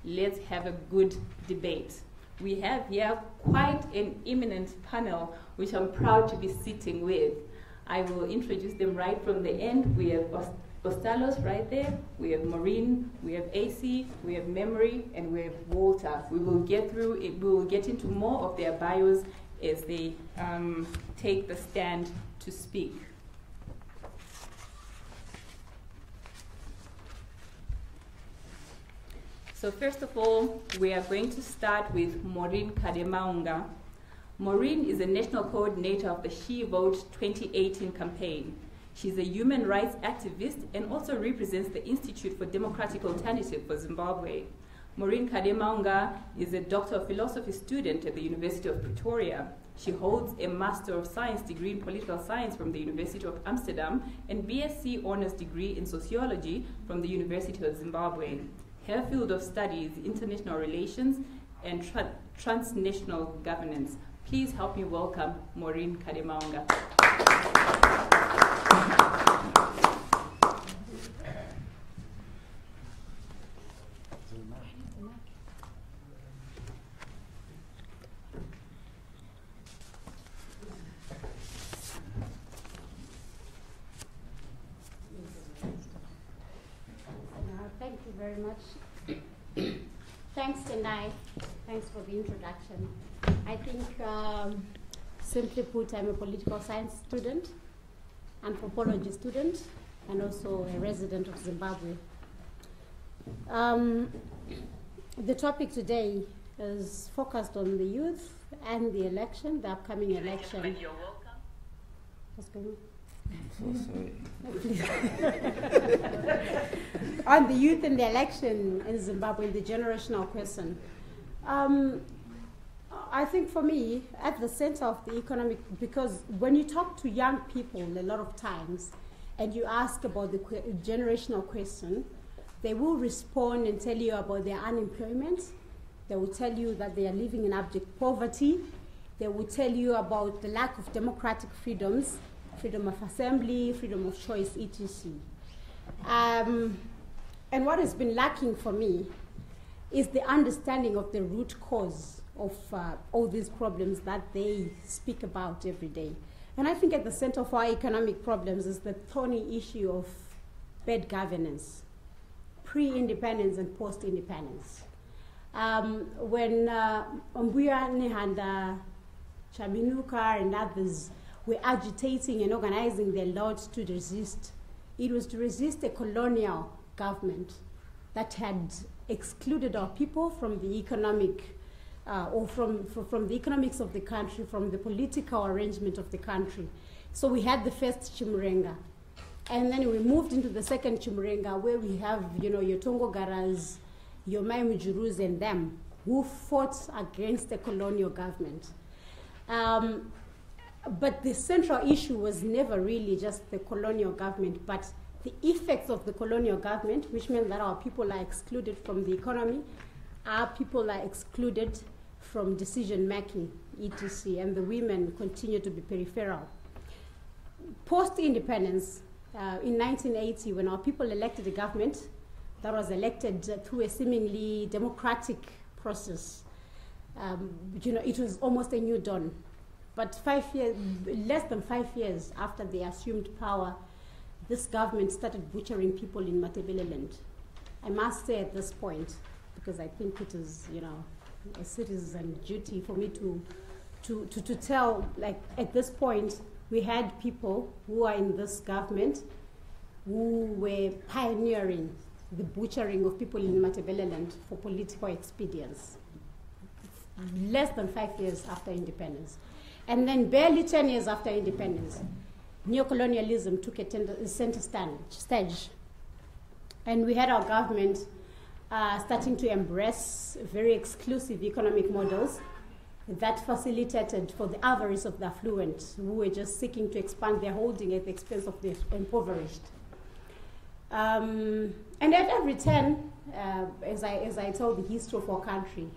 let's have a good debate. We have here quite an eminent panel, which I'm proud to be sitting with. I will introduce them right from the end. We have Ostalos right there, we have Maureen, we have Acie, we have Memory, and we have Walter. We will get through it, we will get into more of their bios as they take the stand to speak. So first of all, we are going to start with Maureen Kademaunga. Maureen is a national coordinator of the She Vote 2018 campaign. She's a human rights activist and also represents the Institute for Democratic Alternative for Zimbabwe. Maureen Kademaunga is a Doctor of Philosophy student at the University of Pretoria. She holds a Master of Science degree in Political Science from the University of Amsterdam and BSc Honors degree in Sociology from the University of Zimbabwe. Her field of study is international relations and transnational governance. Please help me welcome Maureen Kademaunga. Thank you very much. Thanks, Tendai. Thanks for the introduction. I think, simply put, I'm a political science student, anthropology student, and also a resident of Zimbabwe. The topic today is focused on the youth and the election, the upcoming election. You're welcome. What's going on? So sorry. On the youth and the election in Zimbabwe, the generational question. I think for me, at the center of the economic, because when you talk to young people a lot of times and you ask about the generational question, they will respond and tell you about their unemployment. They will tell you that they are living in abject poverty. They will tell you about the lack of democratic freedoms, freedom of assembly, freedom of choice, etc. And what has been lacking for me is the understanding of the root cause of all these problems that they speak about every day. And I think at the center of our economic problems is the thorny issue of bad governance, pre-independence and post-independence. When Mbuya Nehanda, Chabinuka and others were agitating and organizing their lords to resist, it was to resist a colonial government that had excluded our people from the economic, or from the economics of the country, from the political arrangement of the country. So we had the first Chimurenga. And then we moved into the second Chimurenga, where we have, your Tongo Garas, your Maimujurus and them, who fought against the colonial government. But the central issue was never really just the colonial government, but the effects of the colonial government, which meant that our people are excluded from the economy, our people are excluded from decision-making, etc., and the women continue to be peripheral. Post-independence, in 1980, when our people elected a government that was elected through a seemingly democratic process, it was almost a new dawn. But less than 5 years after they assumed power, this government started butchering people in Matabeleland. I must say at this point, because I think it is, a citizen duty for me to tell, like, at this point, we had people who are in this government who were pioneering the butchering of people in Matabeleland for political expedience, less than 5 years after independence. And then barely 10 years after independence, neocolonialism took a center stage. And we had our government starting to embrace very exclusive economic models that facilitated for the avarice of the affluent, who were just seeking to expand their holding at the expense of the impoverished. And at every turn, as I told the history of our country,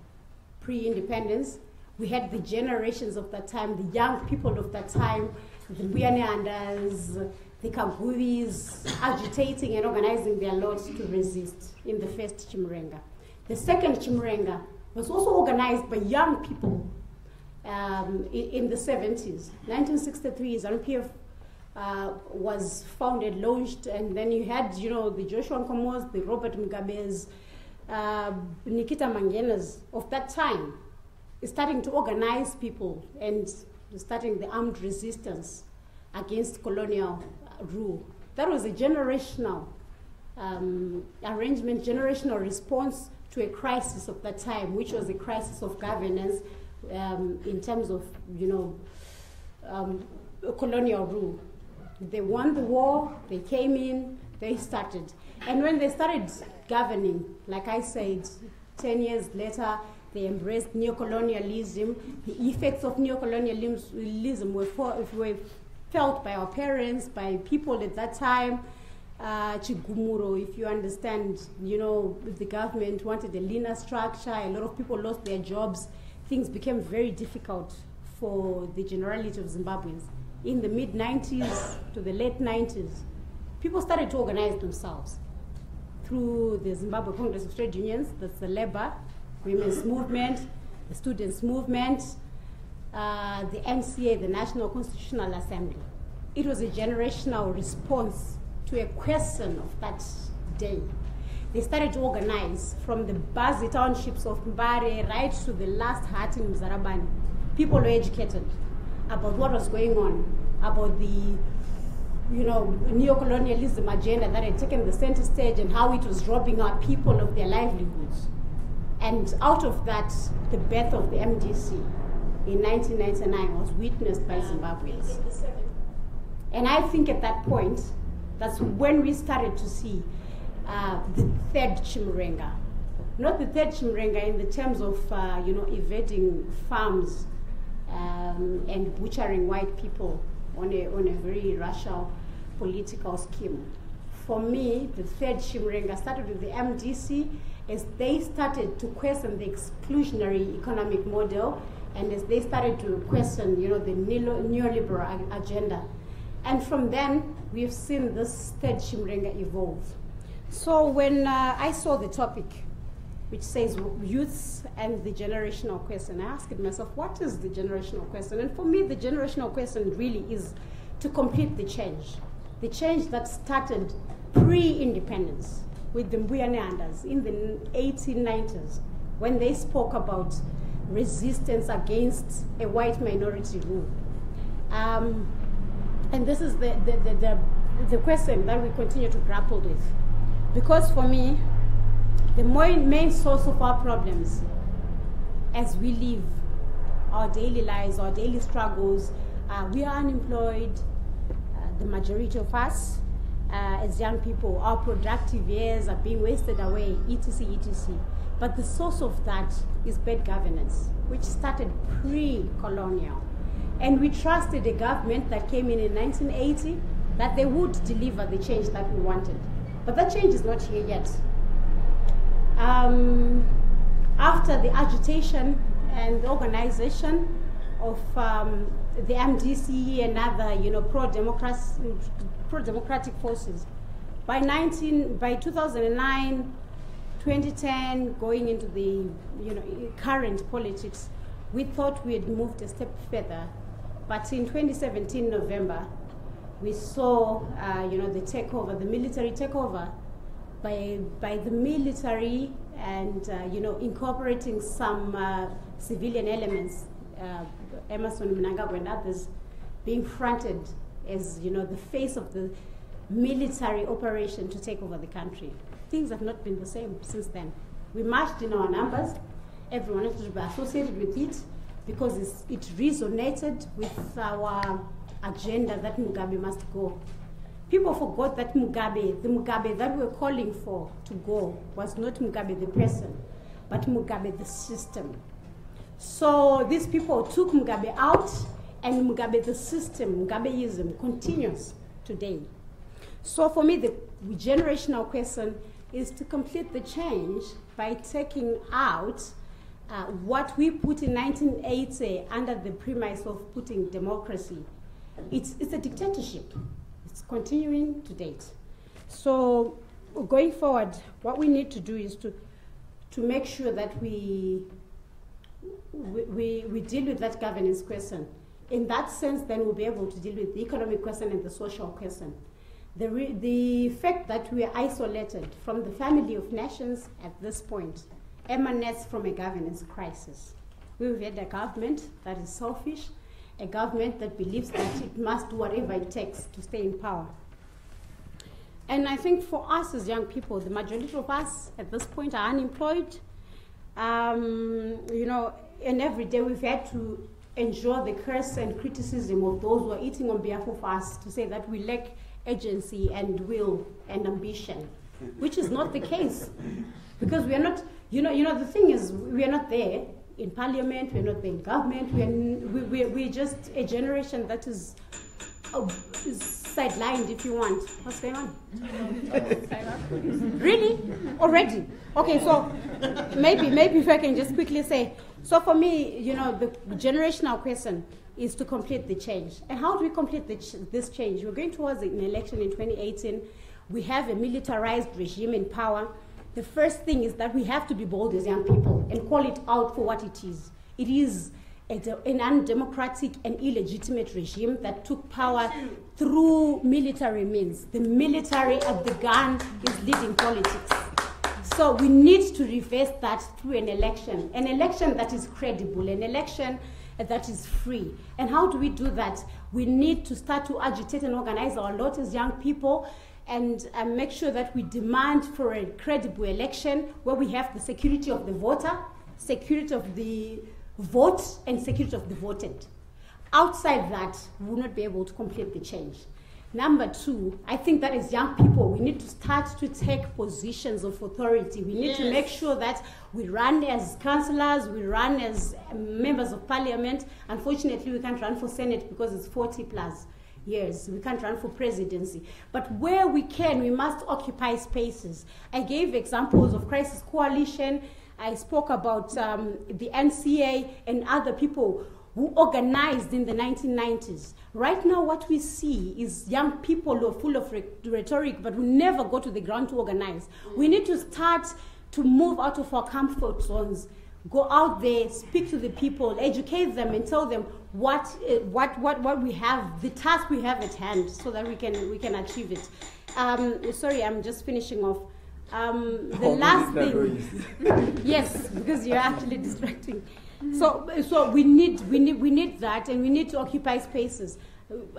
pre-independence, we had the generations of that time, the young people of that time, the Buyaneanders, the Kaguris, agitating and organizing their lords to resist in the first Chimurenga. The second Chimurenga was also organized by young people in the 70s. 1963, ZANU-PF was founded, launched, and then you had, the Joshua Nkomos, the Robert Mugabes, Nikita Mangenas of that time, starting to organize people and starting the armed resistance against colonial rule. That was a generational arrangement, generational response to a crisis of that time, which was a crisis of governance in terms of, colonial rule. They won the war, they came in, they started. And when they started governing, like I said, 10 years later, they embraced neocolonialism. The effects of neocolonialism were felt by our parents, by people at that time. Chigumuro, if you understand, the government wanted a leaner structure, a lot of people lost their jobs. Things became very difficult for the generality of Zimbabweans. In the mid-90s to the late 90s, people started to organize themselves through the Zimbabwe Congress of Trade Unions, that's the labor, women's movement, the students' movement, the NCA, the National Constitutional Assembly. It was a generational response to a question of that day. They started to organize from the Bazi townships of Mbare right to the last hut in Mzarabani. People were educated about what was going on, about the neocolonialism agenda that had taken the center stage and how it was robbing our people of their livelihoods. And out of that, the birth of the MDC in 1999 was witnessed by Zimbabweans. And I think at that point, that's when we started to see the third Chimurenga. Not the third Chimurenga in the terms of, evading farms and butchering white people on a very racial political scheme. For me, the third Chimurenga started with the MDC as they started to question the exclusionary economic model and as they started to question, the neoliberal agenda. And from then, we've seen this third Chimurenga evolve. So when I saw the topic, which says youths and the generational question, I asked myself, what is the generational question? And for me, the generational question really is to complete the change that started pre-independence with the Mbuyaneanders in the 1890s, when they spoke about resistance against a white minority rule. And this is the question that we continue to grapple with. Because for me, the main source of our problems as we live our daily lives, our daily struggles, we are unemployed, the majority of us as young people, our productive years are being wasted away, etc., etc. But the source of that is bad governance, which started pre-colonial. And we trusted a government that came in 1980 that they would deliver the change that we wanted. But that change is not here yet. After the agitation and the organization of the MDC and other, pro-democratic forces, by 2009, 2010, going into the current politics, we thought we had moved a step further. But in 2017, November, we saw, the takeover, the military takeover by the military and, incorporating some civilian elements, Emerson Mnangagwa and others, being fronted as, the face of the military operation to take over the country. Things have not been the same since then. We marched in our numbers. Everyone has to be associated with it because it resonated with our agenda that Mugabe must go. People forgot that the Mugabe that we were calling for to go was not Mugabe the person, but Mugabe the system. So these people took Mugabe out, and Mugabe the system, Mugabeism, continues today. So for me, the generational question is to complete the change by taking out what we put in 1980 under the premise of putting democracy. It's a dictatorship. It's continuing to date. So going forward, what we need to do is to to make sure that we deal with that governance question. In that sense, then we'll be able to deal with the economic question and the social question. The fact that we are isolated from the family of nations at this point emanates from a governance crisis. We've had a government that is selfish, a government that believes that it must do whatever it takes to stay in power. And I think for us as young people, the majority of us at this point are unemployed. You know, and every day we've had to endure the curse and criticism of those who are eating on behalf of us to say that we lack agency and will and ambition, which is not the case. Because we are not, you know, the thing is, we are not there in parliament, we are not there in government, we're just a generation that is sidelined, if you want. What's going on? Really? Already? Okay, so maybe if I can just quickly say, so for me, you know, the generational question is to complete the change. And how do we complete this change? We're going towards an election in 2018. We have a militarized regime in power. The first thing is that we have to be bold as young people and call it out for what it is. It is an undemocratic and illegitimate regime that took power through military means. The military at the gun is leading politics. So we need to reverse that through an election that is credible, an election that is free. And how do we do that? We need to start to agitate and organize our lot as young people and make sure that we demand for a credible election where we have the security of the voter, security of the vote, and security of the voted. Outside that, we will not be able to complete the change. Number two, I think that as young people, we need to start to take positions of authority. We need to make sure that we run as councillors, we run as members of parliament. Unfortunately, we can't run for Senate because it's 40 plus years. We can't run for presidency. But where we can, we must occupy spaces. I gave examples of Crisis Coalition. I spoke about the NCA and other people who organized in the 1990s. Right now, what we see is young people who are full of rhetoric, but who never go to the ground to organize. We need to start to move out of our comfort zones, go out there, speak to the people, educate them, and tell them what we have, the task we have at hand, so that we can achieve it. Sorry, I'm just finishing off. The last thing, yes, because you're actually distracting. So we need that, and we need to occupy spaces.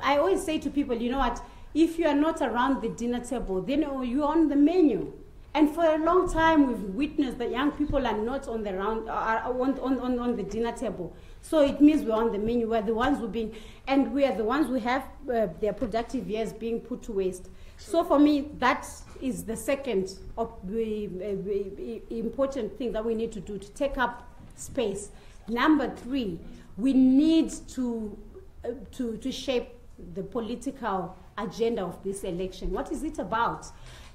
I always say to people, you know what? If you are not around the dinner table, then you're on the menu. And for a long time, we've witnessed that young people are not on the on the dinner table. So it means we're on the menu. We're the ones and we are the ones who have their productive years being put to waste. So for me, that is the second of the important thing that we need to do to take up space. Number three, we need to shape the political agenda of this election. What is it about?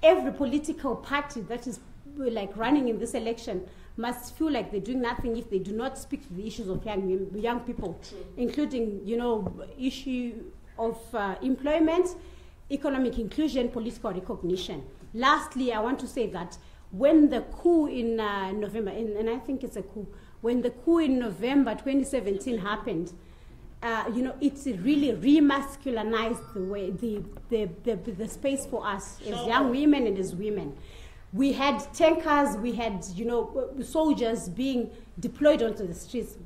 Every political party that is like running in this election must feel like they're doing nothing if they do not speak to the issues of young people, including, you know, issue of employment, economic inclusion, political recognition. Lastly, I want to say that when the coup in November, and I think it's a coup, when the coup in November 2017 happened, you know, it's really remasculinized the way, the space for us as young women and as women. We had tankers, we had, you know, soldiers being deployed onto the streets,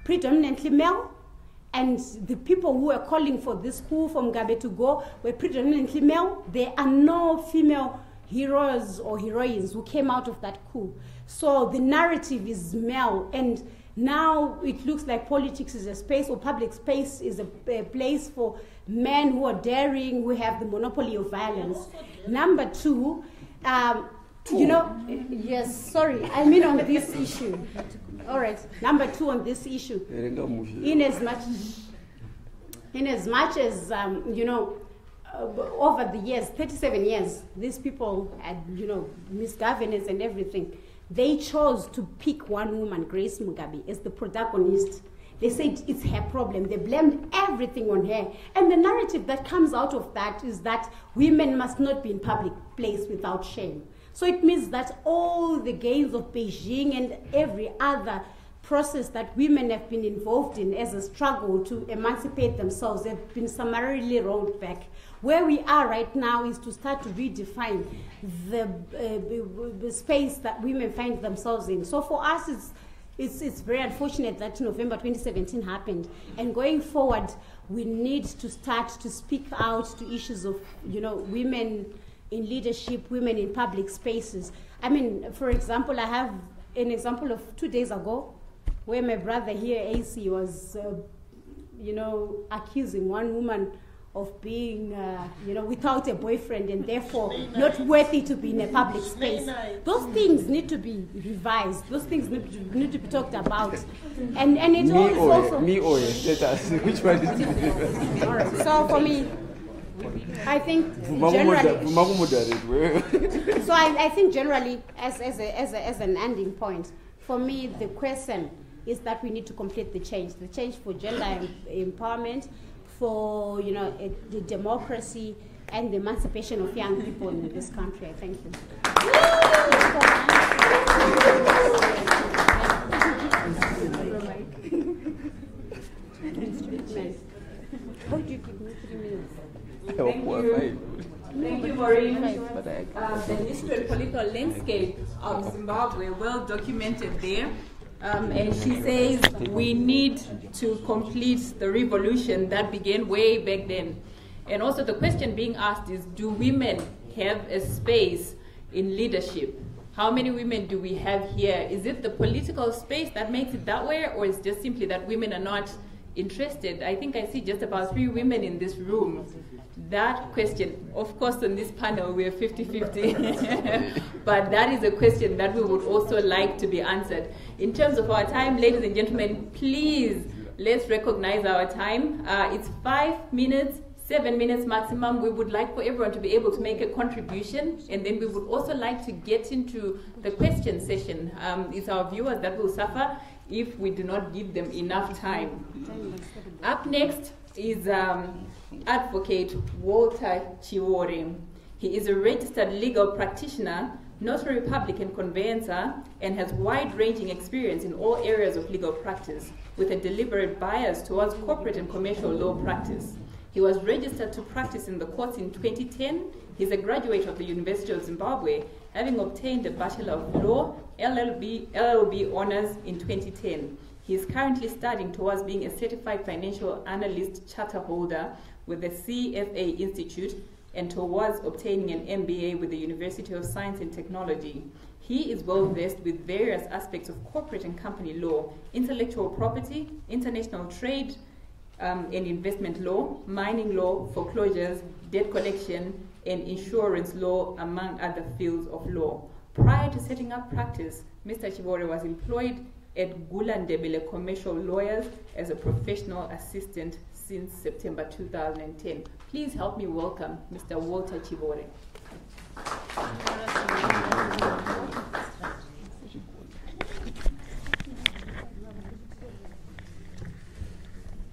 predominantly male, and the people who were calling for this coup from Mugabe to go were predominantly male. There are no female heroes or heroines who came out of that coup. So the narrative is male, and now it looks like politics is a space, or public space is a place for men who are daring, who have the monopoly of violence. Number two, you know, yes, sorry, I mean on this issue. All right, number two on this issue. In as much as, you know, over the years, 37 years, these people had, you know, misgovernance and everything. They chose to pick one woman, Grace Mugabe, as the protagonist. They said it's her problem. They blamed everything on her. And the narrative that comes out of that is that women must not be in public place without shame. So it means that all the gains of Beijing and every other process that women have been involved in as a struggle to emancipate themselves have been summarily rolled back. Where we are right now is to start to redefine the space that women find themselves in. So for us, it's very unfortunate that November 2017 happened. And going forward, we need to start to speak out to issues of, women in leadership, women in public spaces. I mean, for example, I have an example of 2 days ago where my brother here, Acie, was, accusing one woman of being, without a boyfriend and therefore not worthy to be in a public space. Those things need to be revised. Those things need to be talked about. And it also... Me or status? Which one is it? All right. So for me, I think generally... So I think generally, as an ending point, for me, the question is that we need to complete the change for gender empowerment, for the democracy and the emancipation of young people in this country. I thank you. How do you give me 3 minutes? Thank you, Maureen. The history and political landscape of Zimbabwe, well documented there. And she says we need to complete the revolution that began way back then. And also the question being asked is, do women have a space in leadership? How many women do we have here? Is it the political space that makes it that way, or is it just simply that women are not interested? I think I see just about 3 women in this room. That question, of course, on this panel we are 50-50, but that is a question that we would also like to be answered. In terms of our time, ladies and gentlemen, please, let's recognize our time. It's 5 minutes, 7 minutes maximum. We would like for everyone to be able to make a contribution, and then we would also like to get into the question session. It's our viewers that will suffer if we do not give them enough time. Up next is Advocate Walter Chiwore. He is a registered legal practitioner, notary public and conveyancer, and has wide-ranging experience in all areas of legal practice, with a deliberate bias towards corporate and commercial law practice. He was registered to practice in the courts in 2010. He's a graduate of the University of Zimbabwe, having obtained a Bachelor of Law, LLB honors in 2010. He is currently studying towards being a Certified Financial Analyst Charter Holder with the CFA Institute and towards obtaining an MBA with the University of Science and Technology. He is well versed with various aspects of corporate and company law, intellectual property, international trade and investment law, mining law, foreclosures, debt collection, and insurance law, among other fields of law. Prior to setting up practice, Mr. Chiwore was employed at Gulandebele Commercial Lawyers as a professional assistant since September 2010. Please help me welcome Mr. Walter Chiwore.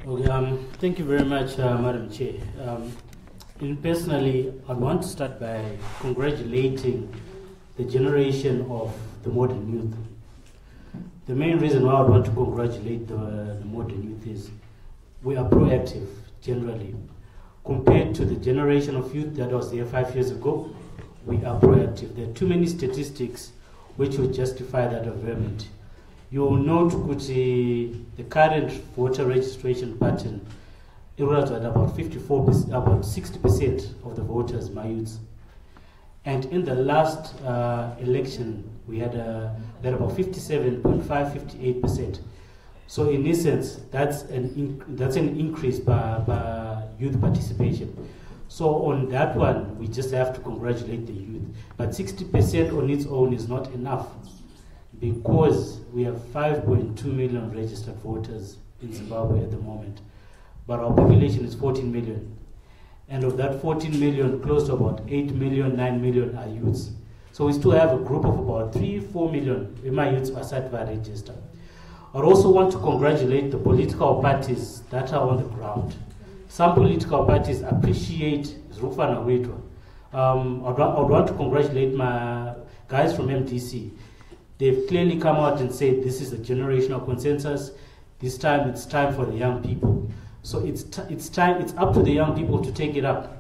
Okay, thank you very much, Madam Chair. Personally, I want to start by congratulating the generation of the modern youth. The main reason why I want to congratulate the modern youth is we are proactive generally. Compared to the generation of youth that was there 5 years ago, we are proactive. There are too many statistics which would justify that averment. You will note that the current voter registration pattern, it was at about 54%, about 60% of the voters, my youths. And in the last election, we had about 57.5, 58%. So in essence, that's an increase by youth participation. So on that one, we just have to congratulate the youth. But 60% on its own is not enough, because we have 5.2 million registered voters in Zimbabwe at the moment. But our population is 14 million. And of that 14 million, close to about 8 million, 9 million are youths. So we still have a group of about 3-4 million my youths are SATVA registered. I also want to congratulate the political parties that are on the ground. Some political parties appreciate Zrufana Wedwa, I would want to congratulate my guys from MDC. They've clearly come out and said this is a generational consensus. This time it's time for the young people. So it's up to the young people to take it up.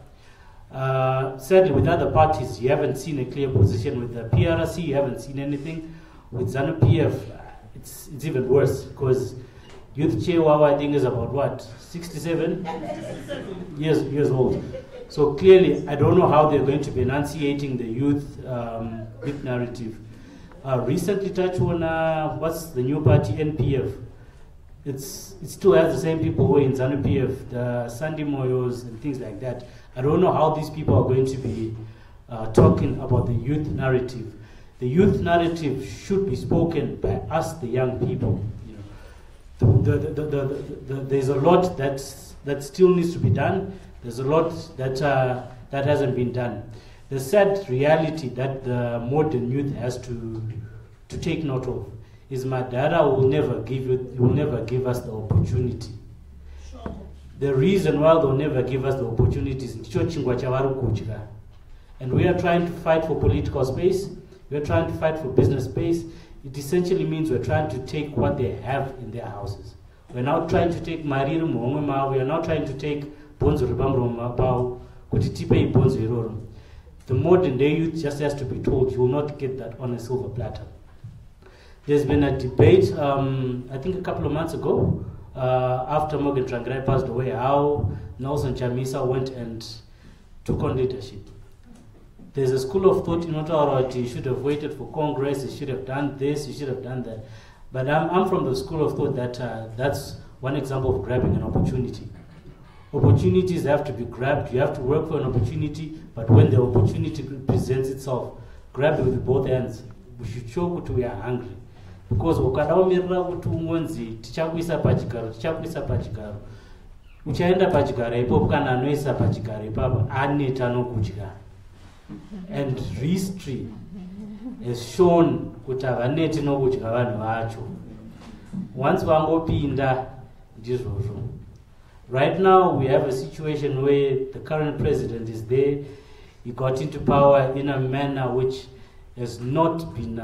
Sadly, with other parties, you haven't seen a clear position. With the PRC, you haven't seen anything. With ZANU-PF, it's even worse, because Youth Chair Wawa, I think, is about what, 67 years old. So clearly, I don't know how they're going to be enunciating the youth narrative. Recently touched on what's the new party, NPF. It still has the same people who are in ZANU-PF, the Sandy Moyos and things like that. I don't know how these people are going to be talking about the youth narrative. The youth narrative should be spoken by us, the young people. You know, there's a lot that still needs to be done. There's a lot that hasn't been done. The sad reality that the modern youth has to take note of is Madara will never give us the opportunity. The reason why they'll never give us the opportunity is and we are trying to fight for political space. We are trying to fight for business space. It essentially means we're trying to take what they have in their houses. We're now trying to take Mariru Mwongwema. We are now trying to take Bonzo Ribamro Mapau, Kutitipe Bonzo Iroro. The modern day youth just has to be told you will not get that on a silver platter. There's been a debate, I think a couple of months ago, after Morgan Tsvangirai passed away, how Nelson Chamisa went and took on leadership. There's a school of thought in Ottawa, you should have waited for Congress, you should have done this, you should have done that. But I'm from the school of thought that that's one example of grabbing an opportunity. Opportunities have to be grabbed. You have to work for an opportunity, but when the opportunity presents itself, grab it with both hands. We should show that we are hungry. Because ukadaomirira kuti umwenzi tichakuisa pachigaro uchaenda pachigaro ipopo kana anoisa pachigaro ipapo aneta nokudya. And history has shown kuti havaneti nokudya vanhu vacho. Once vangopinda ndizvozvo. Right now we have a situation where the current president is there. He got into power in a manner which has not been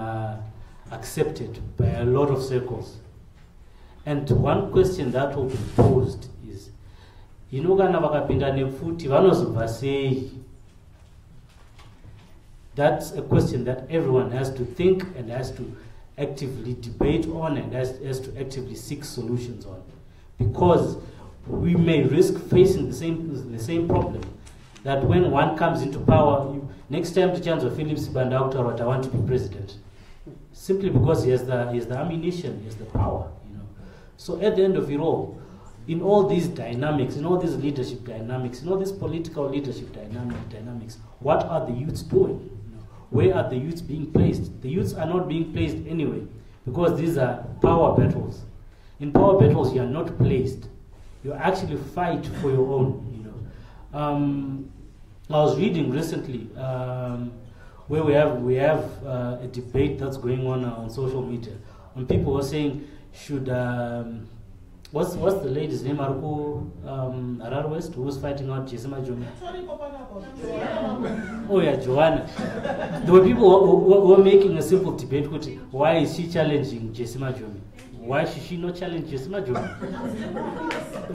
accepted by a lot of circles. And one question that will be posed is, kana vakapinda nepfuti vanozobva sei? That's a question that everyone has to think and has to actively debate on and has to actively seek solutions on. Because we may risk facing the same problem. That when one comes into power, next time the chance of Philip Sibanda I want to be president. Simply because he has the ammunition, he has the power. So at the end of it all, in all these dynamics, in all these leadership dynamics, in all these political leadership dynamics, what are the youths doing? Where are the youths being placed? The youths are not being placed anyway, because these are power battles. In power battles, you are not placed. You actually fight for your own. I was reading recently where we have a debate that's going on social media, when people were saying, should what's the lady's name? Harar West, who was fighting out Jesima Jomi? Oh yeah, Joanna. There were people who were making a simple debate with why is she challenging Jesima Jomi? Why should she not challenge Jesima Jomi?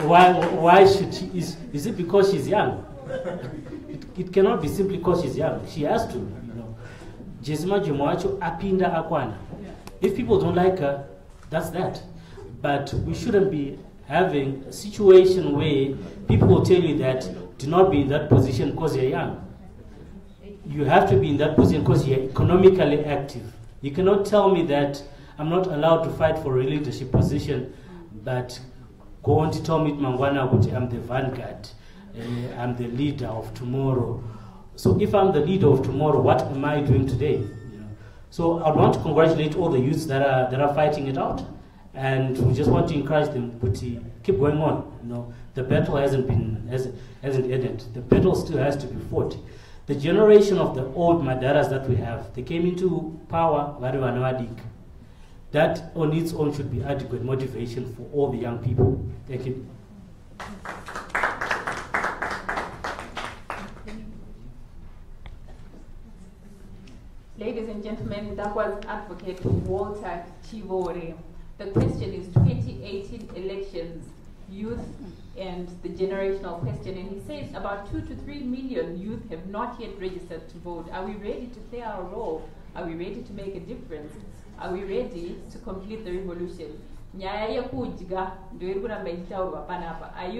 Why should she? Is it because she's young? It cannot be simply because she's young. She has to, Jesima Jomi apinda akwana. If people don't like her, that's that. But we shouldn't be having a situation where people will tell you that do not be in that position because you're young. You have to be in that position because you're economically active. You cannot tell me that I'm not allowed to fight for a leadership position, but go on to tell me Mangwana I'm the vanguard, I'm the leader of tomorrow. So if I'm the leader of tomorrow, what am I doing today? So I want to congratulate all the youths that are fighting it out, and we just want to encourage them to keep going on. The battle hasn't ended. The battle still has to be fought. The generation of the old Madaras that we have, they came into power very wanawadik. That on its own should be adequate motivation for all the young people. Thank you. Ladies and gentlemen, that was Advocate Walter Chivore. The question is 2018 elections, youth and the generational question. And he says about 2 to 3 million youth have not yet registered to vote. Are we ready to play our role? Are we ready to make a difference? Are we ready to complete the revolution? Are you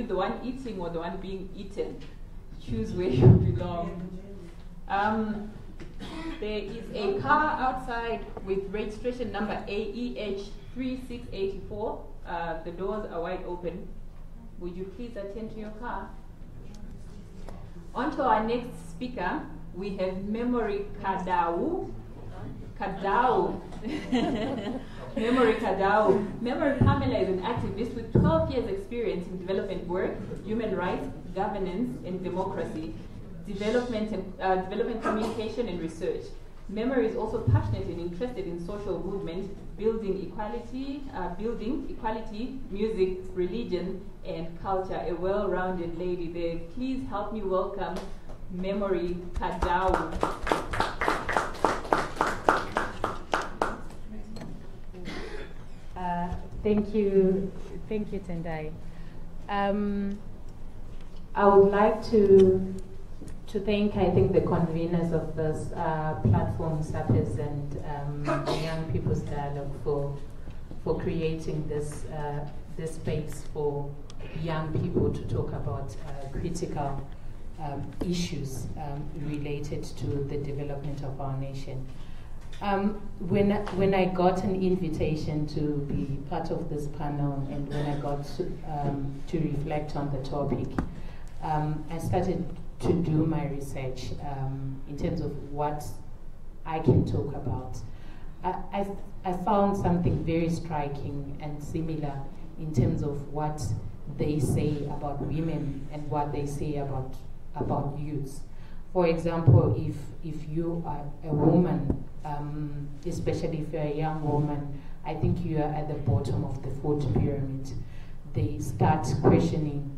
the one eating or the one being eaten? Choose where you belong. There is a car outside with registration number AEH 3684. The doors are wide open. Would you please attend to your car? On to our next speaker, we have Memory Kadau. Memory Kadau. Memory Pamela is an activist with 12 years experience in development work, human rights, governance, and democracy, development communication, and research. Memory is also passionate and interested in social movement, building equality, music, religion, and culture. A well-rounded lady there. Please help me welcome Memory Kadau. Thank you, Tendai. I would like to thank, I think, the conveners of this platform, SAPES, and the Young People's Dialogue for creating this space for young people to talk about critical issues related to the development of our nation. When I got an invitation to be part of this panel, and when I got to reflect on the topic, I started to do my research in terms of what I can talk about. I found something very striking and similar in terms of what they say about women and what they say about youths. For example, if you are a woman, especially if you're a young woman, I think you are at the bottom of the food pyramid. They start questioning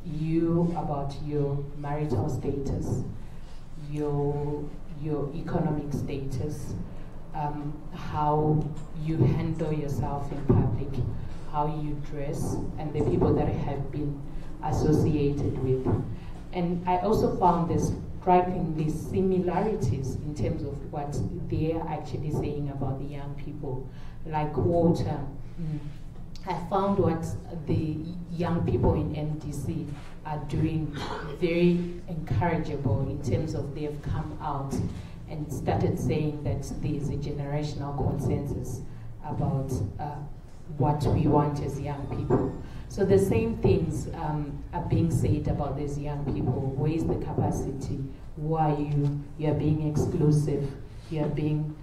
you about your marital status, your economic status, how you handle yourself in public, how you dress, and the people that have been associated with. And I also found this strikingly similarities in terms of what they are actually saying about the young people. Like Walter, I found what the young people in MDC are doing very encourageable in terms of they have come out and started saying that there is a generational consensus about what we want as young people. So the same things are being said about these young people. Where is the capacity? Who are you? You are being exclusive. You are being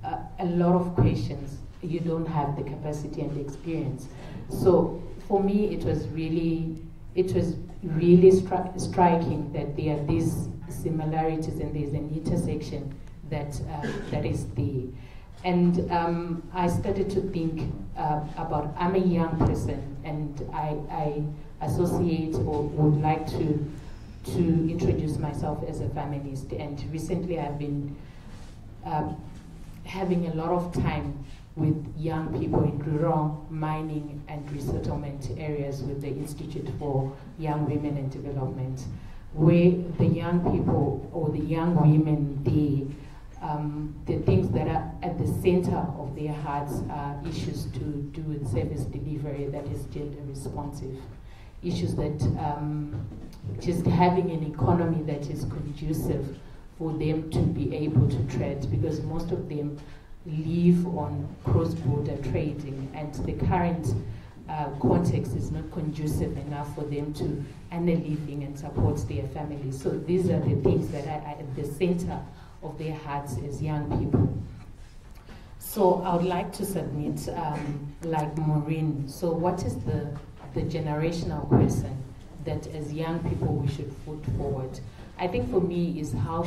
a lot of questions. You don't have the capacity and the experience. So for me, it was really striking that there are these similarities and there's an intersection that is there. And I started to think about, I'm a young person, and I associate or would like to introduce myself as a feminist. And recently I've been having a lot of time with young people in rural, mining, and resettlement areas with the Institute for Young Women and Development, where the young people or the young women, the things that are at the center of their hearts are issues to do with service delivery that is gender responsive, issues that just having an economy that is conducive for them to be able to trade, because most of them live on cross-border trading, and the current context is not conducive enough for them to earn a living and support their families. So these are the things that are at the center of their hearts as young people. So I would like to submit, like Maureen, so what is the generational question that as young people we should put forward? I think for me is how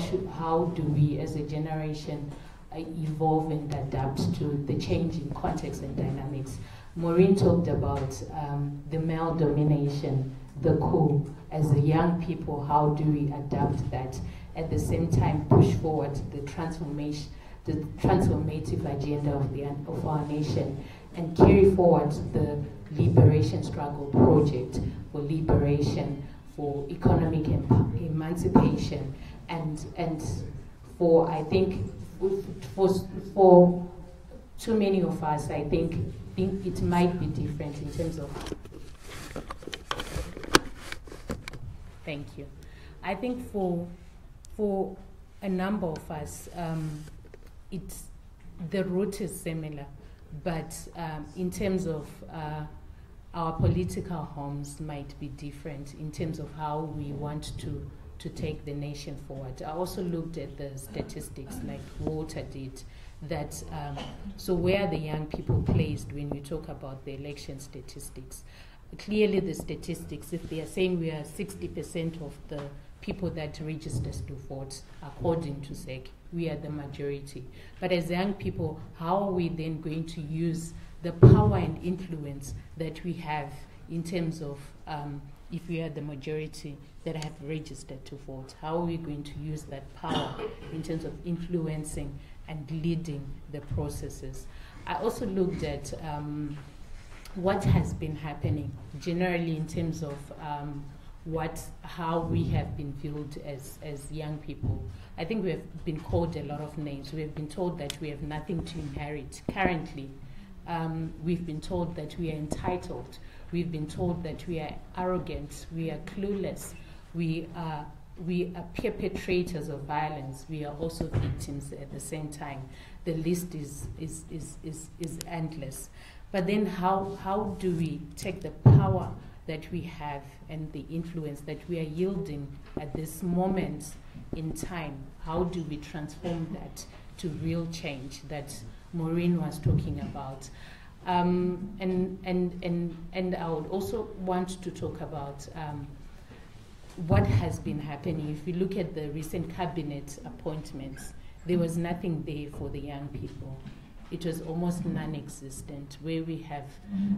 do we as a generation evolve and adapt to the changing context and dynamics. Maureen talked about the male domination, the coup. As a young people, how do we adapt that? At the same time, push forward the the transformative agenda of our nation, and carry forward the liberation struggle project for liberation, for economic emancipation, and for, I think, for too many of us, I think it might be different in terms of. Thank you. I think for a number of us, the route is similar, but in terms of our political homes might be different in terms of how we want to take the nation forward. I also looked at the statistics like Walter did, that so where are the young people placed when we talk about the election statistics? Clearly the statistics, if they are saying we are 60% of the people that registers to vote, according to SEC, we are the majority. But as young people, how are we then going to use the power and influence that we have in terms of if we are the majority that have registered to vote? How are we going to use that power in terms of influencing and leading the processes? I also looked at what has been happening generally in terms of how we have been viewed as young people. I think we have been called a lot of names. We have been told that we have nothing to inherit currently. We've been told that we are entitled. We've been told that we are arrogant. We are clueless. We are perpetrators of violence. We are also victims at the same time. The list is endless. But then how do we take the power that we have and the influence that we are yielding at this moment in time? How do we transform that to real change that Maureen was talking about? And I would also want to talk about what has been happening. If we look at the recent cabinet appointments, there was nothing there for the young people. It was almost non-existent, where we have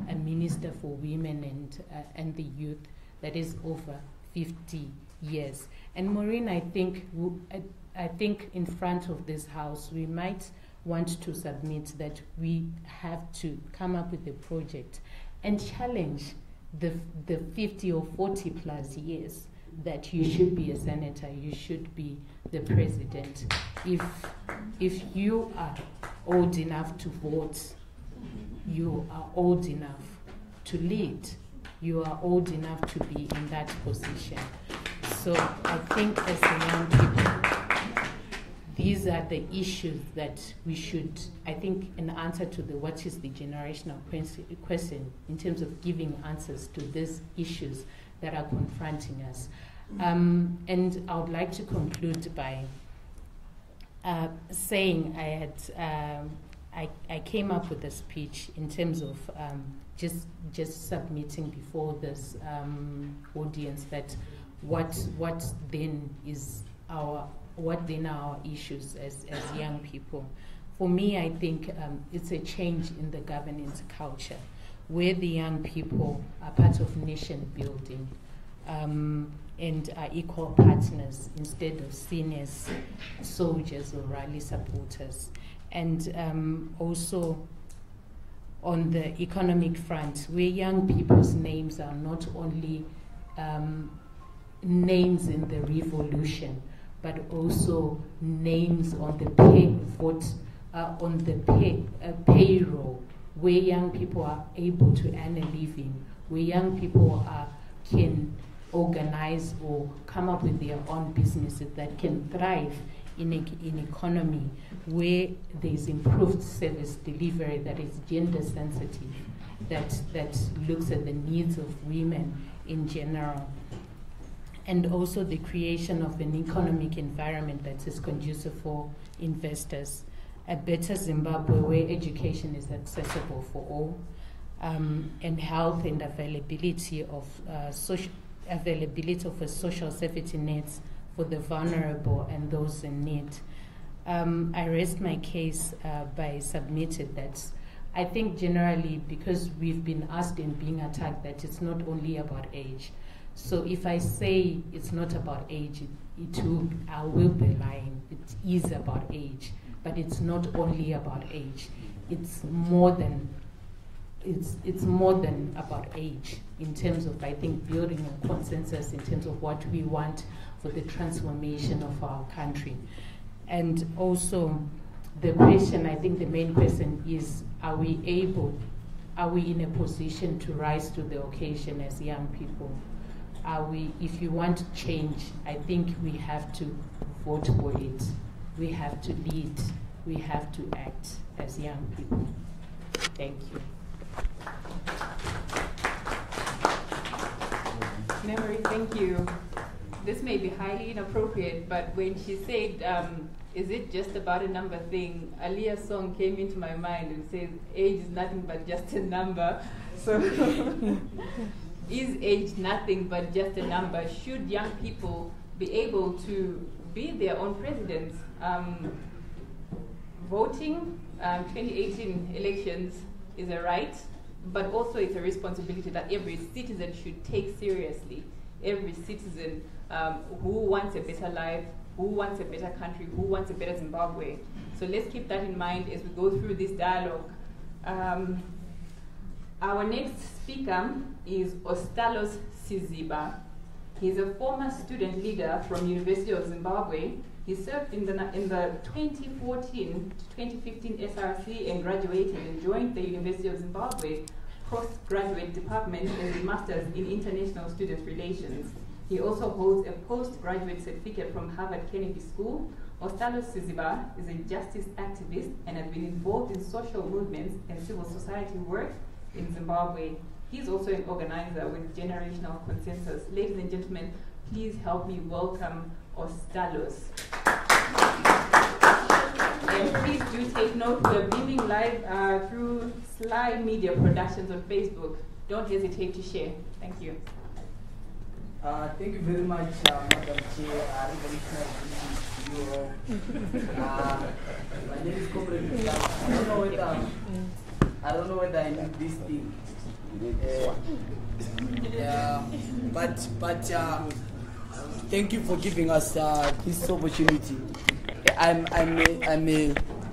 a minister for women and the youth that is over 50 years. And Maureen, I think in front of this house, we might want to submit that we have to come up with a project and challenge the 50 or 40 plus years that you should be a senator, you should be the president. If you are old enough to vote, you are old enough to lead, you are old enough to be in that position. So I think as the young people, these are the issues that we should, I think, in answer to what is the generational question in terms of giving answers to these issues that are confronting us. And I would like to conclude by saying I came up with a speech in terms of just submitting before this audience that what then are our issues as young people. For me, I think it's a change in the governance culture, where the young people are part of nation building and are equal partners instead of seen as soldiers or rally supporters. And also on the economic front, where young people's names are not only names in the revolution, but also names on the payroll, where young people are able to earn a living, where young people can organize or come up with their own businesses that can thrive in an economy where there's improved service delivery that is gender sensitive, that looks at the needs of women in general. And also the creation of an economic environment that is conducive for investors. A better Zimbabwe where education is accessible for all, and health and availability of a social safety nets for the vulnerable and those in need. I rest my case by submitting that I think generally, because we've been asked and being attacked, that it's not only about age. So if I say it's not about age, I will be lying. It is about age. but it's not only about age. It's more than about age in terms of, I think, building a consensus in terms of what we want for the transformation of our country. And also the question, I think the main question is, are we in a position to rise to the occasion as young people? If you want change, I think we have to vote for it. We have to lead. We have to act as young people. Thank you. Memory, thank you. This may be highly inappropriate, but when she said, is it just about a number thing, Alia's song came into my mind and says, age is nothing but just a number. So, is age nothing but just a number? Should young people be able to be their own presidents? Voting, 2018 elections is a right, but also it's a responsibility that every citizen should take seriously. Every citizen who wants a better life, who wants a better country, who wants a better Zimbabwe. So let's keep that in mind as we go through this dialogue. Our next speaker is Ostalos Siziba. He's a former student leader from University of Zimbabwe. He served in the 2014 to 2015 SRC and graduated and joined the University of Zimbabwe postgraduate department as a master's in international student relations. He also holds a postgraduate certificate from Harvard Kennedy School. Ostalos Siziba is a justice activist and has been involved in social movements and civil society work in Zimbabwe. He's also an organizer with Generational Consensus. Ladies and gentlemen, please help me welcome Ostalos. And please do take note, we're beaming live through Sly Media Productions on Facebook. Don't hesitate to share. Thank you. Thank you very much, Madam Chair. Revolutionary greetings to you all. My name is Comrade. I don't know whether I need this thing. But thank you for giving us this opportunity. I'm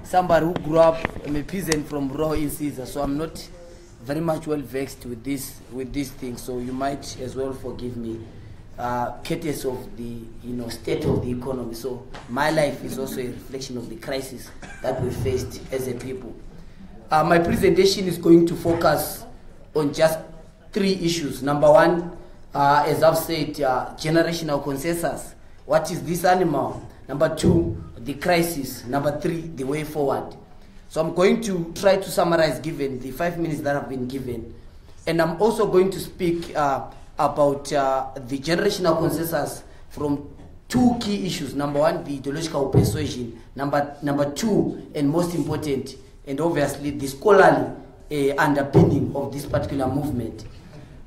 somebody who grew up. I'm a peasant from Roho in Caesar, so I'm not very much well vexed with this thing. So you might as well forgive me, courtesy of the state of the economy. So my life is also a reflection of the crisis that we faced as a people. My presentation is going to focus on just 3 issues. Number 1, as I've said, generational consensus. What is this animal? Number 2, the crisis. Number 3, the way forward. So I'm going to try to summarize given the 5 minutes that have been given. And I'm also going to speak about the generational consensus from 2 key issues. Number 1, the ideological persuasion. Number 2, and most important, and obviously the scholarly underpinning of this particular movement.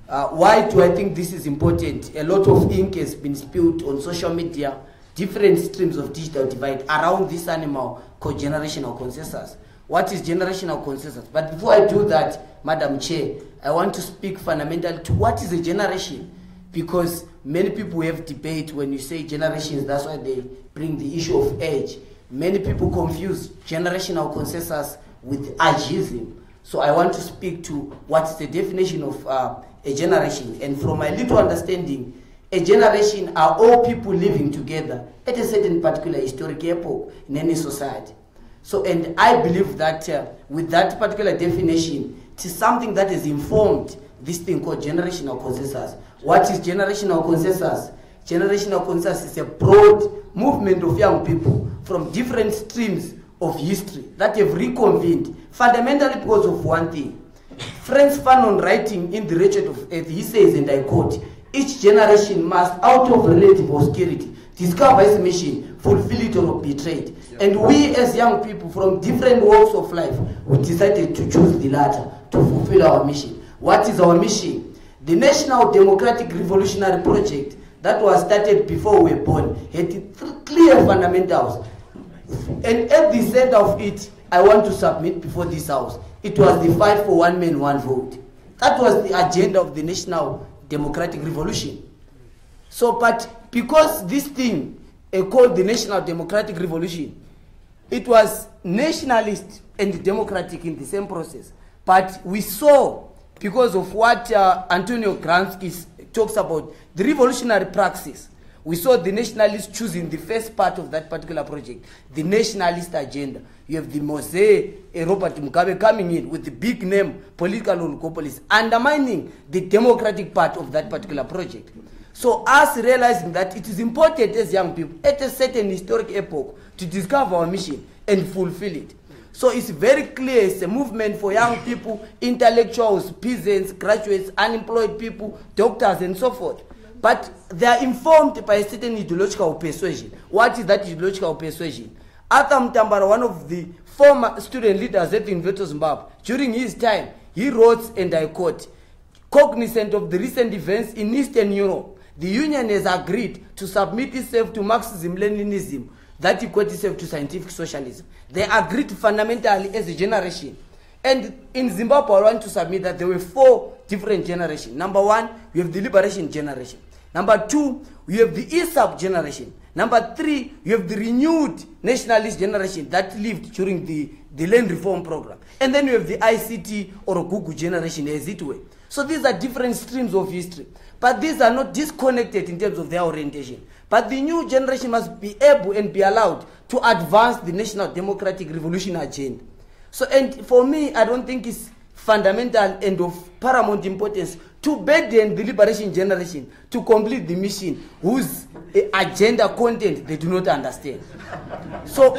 Why do I think this is important? A lot of ink has been spilled on social media, different streams of digital divide around this animal called generational consensus. What is generational consensus? But before I do that, Madam Chair, I want to speak fundamentally to what is a generation, because many people have debate when you say generations, that's why they bring the issue of age. Many people confuse generational consensus with ageism. So I want to speak to what is the definition of a generation. And from my little understanding, a generation are all people living together at a certain particular historic epoch in any society. So, and I believe that with that particular definition, it is something that has informed this thing called generational consensus. What is generational consensus? Generational consensus is a broad movement of young people from different streams of history that have reconvened fundamentally because of one thing. Frantz Fanon, writing in The Wretched of Earth, he says, and I quote, "Each generation must, out of relative obscurity, discover its mission, fulfill it or betray it." And we as young people from different walks of life, we decided to choose the latter, to fulfill our mission. What is our mission? The National Democratic Revolutionary Project that was started before we were born had 3 clear fundamentals. And at the center of it, I want to submit before this house, it was the fight for one man, one vote. That was the agenda of the National Democratic Revolution. So, but because this thing called the National Democratic Revolution, it was nationalist and democratic in the same process. But we saw, because of what Antonio Gramsci talks about, the revolutionary praxis, we saw the nationalists choosing the first part of that particular project, the nationalist agenda. You have the Mosé Robert Mugabe coming in with the big name political oligopolies, undermining the democratic part of that particular project. So us realizing that it is important as young people at a certain historic epoch to discover our mission and fulfill it. So it's very clear it's a movement for young people, intellectuals, peasants, graduates, unemployed people, doctors, and so forth. But they are informed by a certain ideological persuasion. What is that ideological persuasion? Arthur Mtambara, one of the former student leaders at the University of Zimbabwe, during his time, he wrote, and I quote, "Cognizant of the recent events in Eastern Europe, the Union has agreed to submit itself to Marxism-Leninism, that equates itself to scientific socialism. They agreed fundamentally as a generation." And in Zimbabwe, I want to submit that there were 4 different generations. Number 1, we have the liberation generation. Number 2, we have the ISAP generation. Number 3, you have the renewed nationalist generation that lived during the land reform program. And then you have the ICT or Google generation, as it were. So these are different streams of history. But these are not disconnected in terms of their orientation. But the new generation must be able and be allowed to advance the national democratic revolution agenda. So, and for me, I don't think it's fundamental and of paramount importance to burden the liberation generation to complete the mission whose agenda content they do not understand. So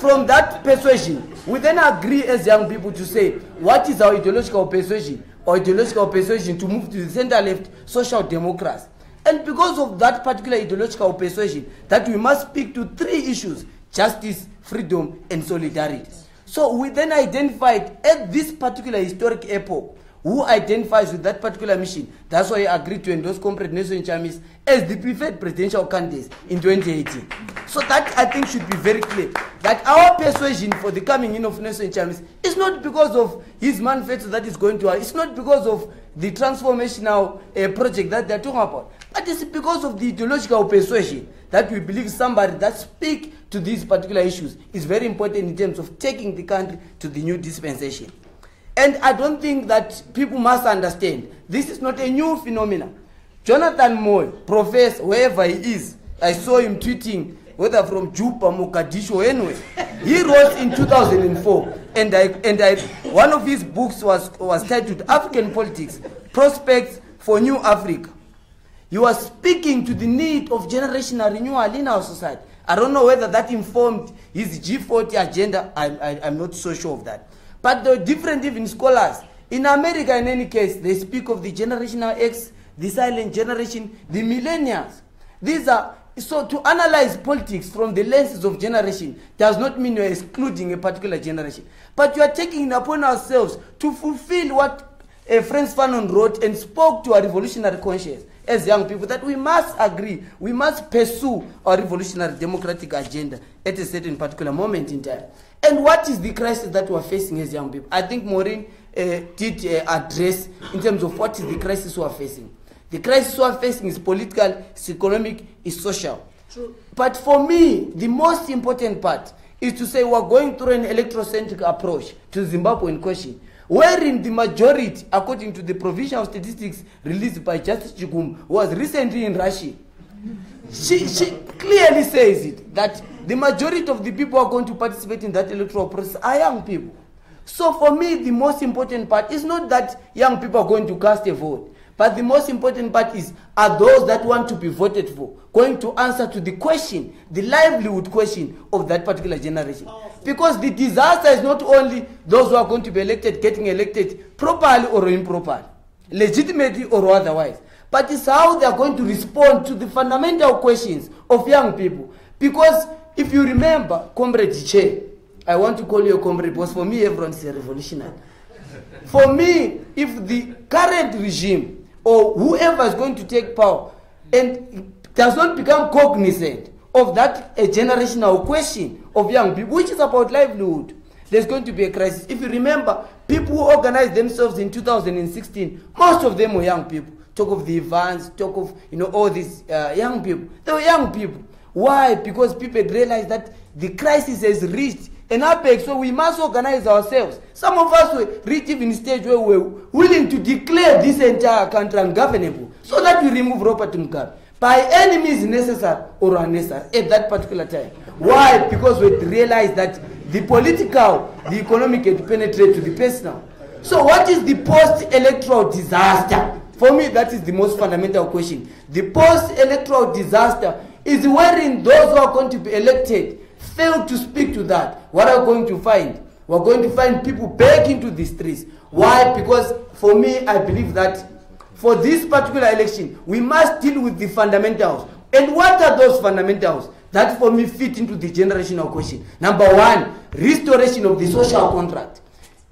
from that persuasion, we then agree as young people to say, what is our ideological persuasion? Or ideological persuasion to move to the center-left social democracy. And because of that particular ideological persuasion, that we must speak to 3 issues: justice, freedom, and solidarity. So we then identified at this particular historic epoch who identifies with that particular mission. That's why I agreed to endorse Comrade Nelson Chamisa as the preferred presidential candidate in 2018. So that, I think, should be very clear, that our persuasion for the coming in of Nelson Chamisa is not because of his manifesto that is going to, it's not because of the transformational project that they're talking about, but it's because of the ideological persuasion that we believe somebody that speaks to these particular issues is very important in terms of taking the country to the new dispensation. And I don't think that people must understand, this is not a new phenomenon. Jonathan Moy, professor, wherever he is, I saw him tweeting, whether from Juba, Mogadishu, or anywhere. He wrote in 2004, and one of his books was titled African Politics, Prospects for New Africa. He was speaking to the need of generational renewal in our society. I don't know whether that informed his G40 agenda. I'm not so sure of that. But the different even scholars, in America in any case, they speak of the generational X, the silent generation, the millennials. These are, so to analyze politics from the lenses of generation does not mean you're excluding a particular generation. But you are taking it upon ourselves to fulfill what Frantz Fanon wrote and spoke to our revolutionary conscience as young people, that we must agree, we must pursue our revolutionary democratic agenda at a certain particular moment in time. And what is the crisis that we are facing as young people? I think Maureen did address in terms of what is the crisis we are facing. The crisis we are facing is political, it's economic, it's social. True. But for me, the most important part is to say we are going through an electrocentric approach to Zimbabwe in question, wherein the majority, according to the provincial statistics released by Justice Chigum, who was recently in Russia, she clearly says it, that the majority of the people who are going to participate in that electoral process are young people. So for me, the most important part is not that young people are going to cast a vote, but the most important part is, are those that want to be voted for going to answer to the question, the livelihood question of that particular generation? Because the disaster is not only those who are going to be elected getting elected properly or improperly, legitimately or otherwise, but it's how they are going to respond to the fundamental questions of young people. Because if you remember, Comrade Che, I want to call you a comrade because for me everyone is a revolutionary. For me, if the current regime or whoever is going to take power and does not become cognizant of that a generational question of young people, which is about livelihood, there's going to be a crisis. If you remember, people who organized themselves in 2016, most of them were young people. Talk of the Evans, talk of all these young people. They were young people. Why? Because people realized that the crisis has reached an apex, so we must organize ourselves. Some of us were reached even stage where we were willing to declare this entire country ungovernable so that we remove Robert Mugabe by any means necessary or unnecessary at that particular time. Why? Because we realized that the political, the economic had penetrated to the personal. So what is the post-electoral disaster? For me, that is the most fundamental question. The post-electoral disaster is wherein those who are going to be elected fail to speak to that. What are we going to find? We're going to find people back into the streets. Why? Because for me, I believe that for this particular election, we must deal with the fundamentals. And what are those fundamentals? That for me fit into the generational question. Number one, restoration of the social contract.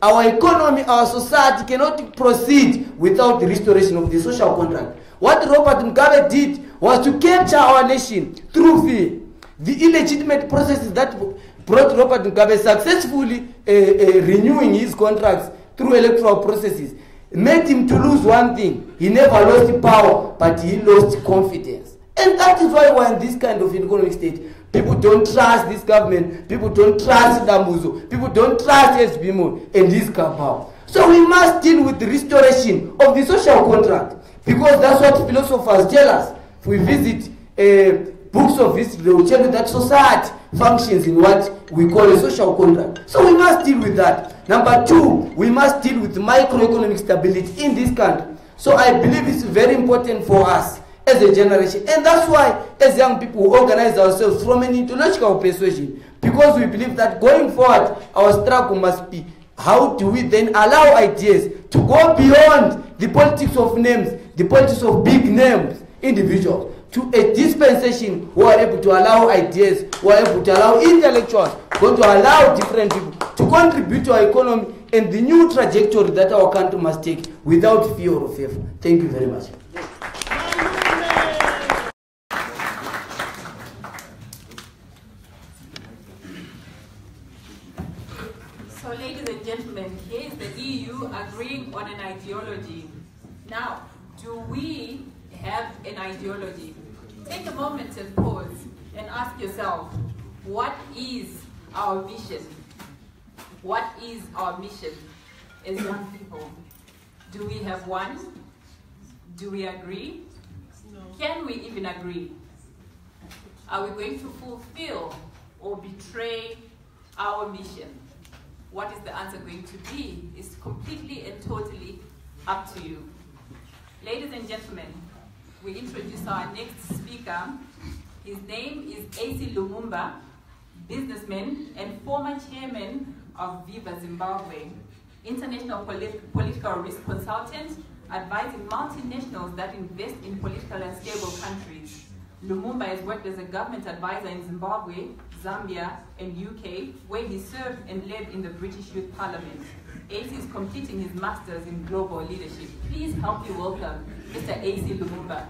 Our economy, our society cannot proceed without the restoration of the social contract. What Robert Mugabe did was to capture our nation through fear. The illegitimate processes that brought Robert Mugabe successfully renewing his contracts through electoral processes made him to lose one thing. He never lost power, but he lost confidence. And that is why we're in this kind of economic state. People don't trust this government. People don't trust Dambuzo. People don't trust SBMO and his cabal. So we must deal with the restoration of the social contract, because that's what philosophers tell us. If we visit books of history, they will tell you that society functions in what we call a social contract. So we must deal with that. Number two, we must deal with microeconomic stability in this country. So I believe it's very important for us as a generation. And that's why, as young people, we organize ourselves from an ideological persuasion, because we believe that going forward, our struggle must be how do we then allow ideas to go beyond the politics of names, the politics of big names, individuals, to a dispensation who are able to allow ideas, who are able to allow intellectuals, going to allow different people to contribute to our economy and the new trajectory that our country must take without fear or favor. Thank you very much. So, ladies and gentlemen, here is the EU agreeing on an ideology. Now, do we have an ideology? Take a moment and pause and ask yourself, what is our vision? What is our mission as young people? Do we have one? Do we agree? No. Can we even agree? Are we going to fulfill or betray our mission? What is the answer going to be? It's completely and totally up to you. Ladies and gentlemen, we introduce our next speaker. His name is Acie Lumumba, businessman and former chairman of Viva Zimbabwe, international political risk consultant, advising multinationals that invest in political and stable countries. Lumumba has worked as a government advisor in Zimbabwe, Zambia, and UK, where he served and led in the British Youth Parliament. Acie is completing his master's in global leadership. Please help me welcome Mr. Acie Lumumba.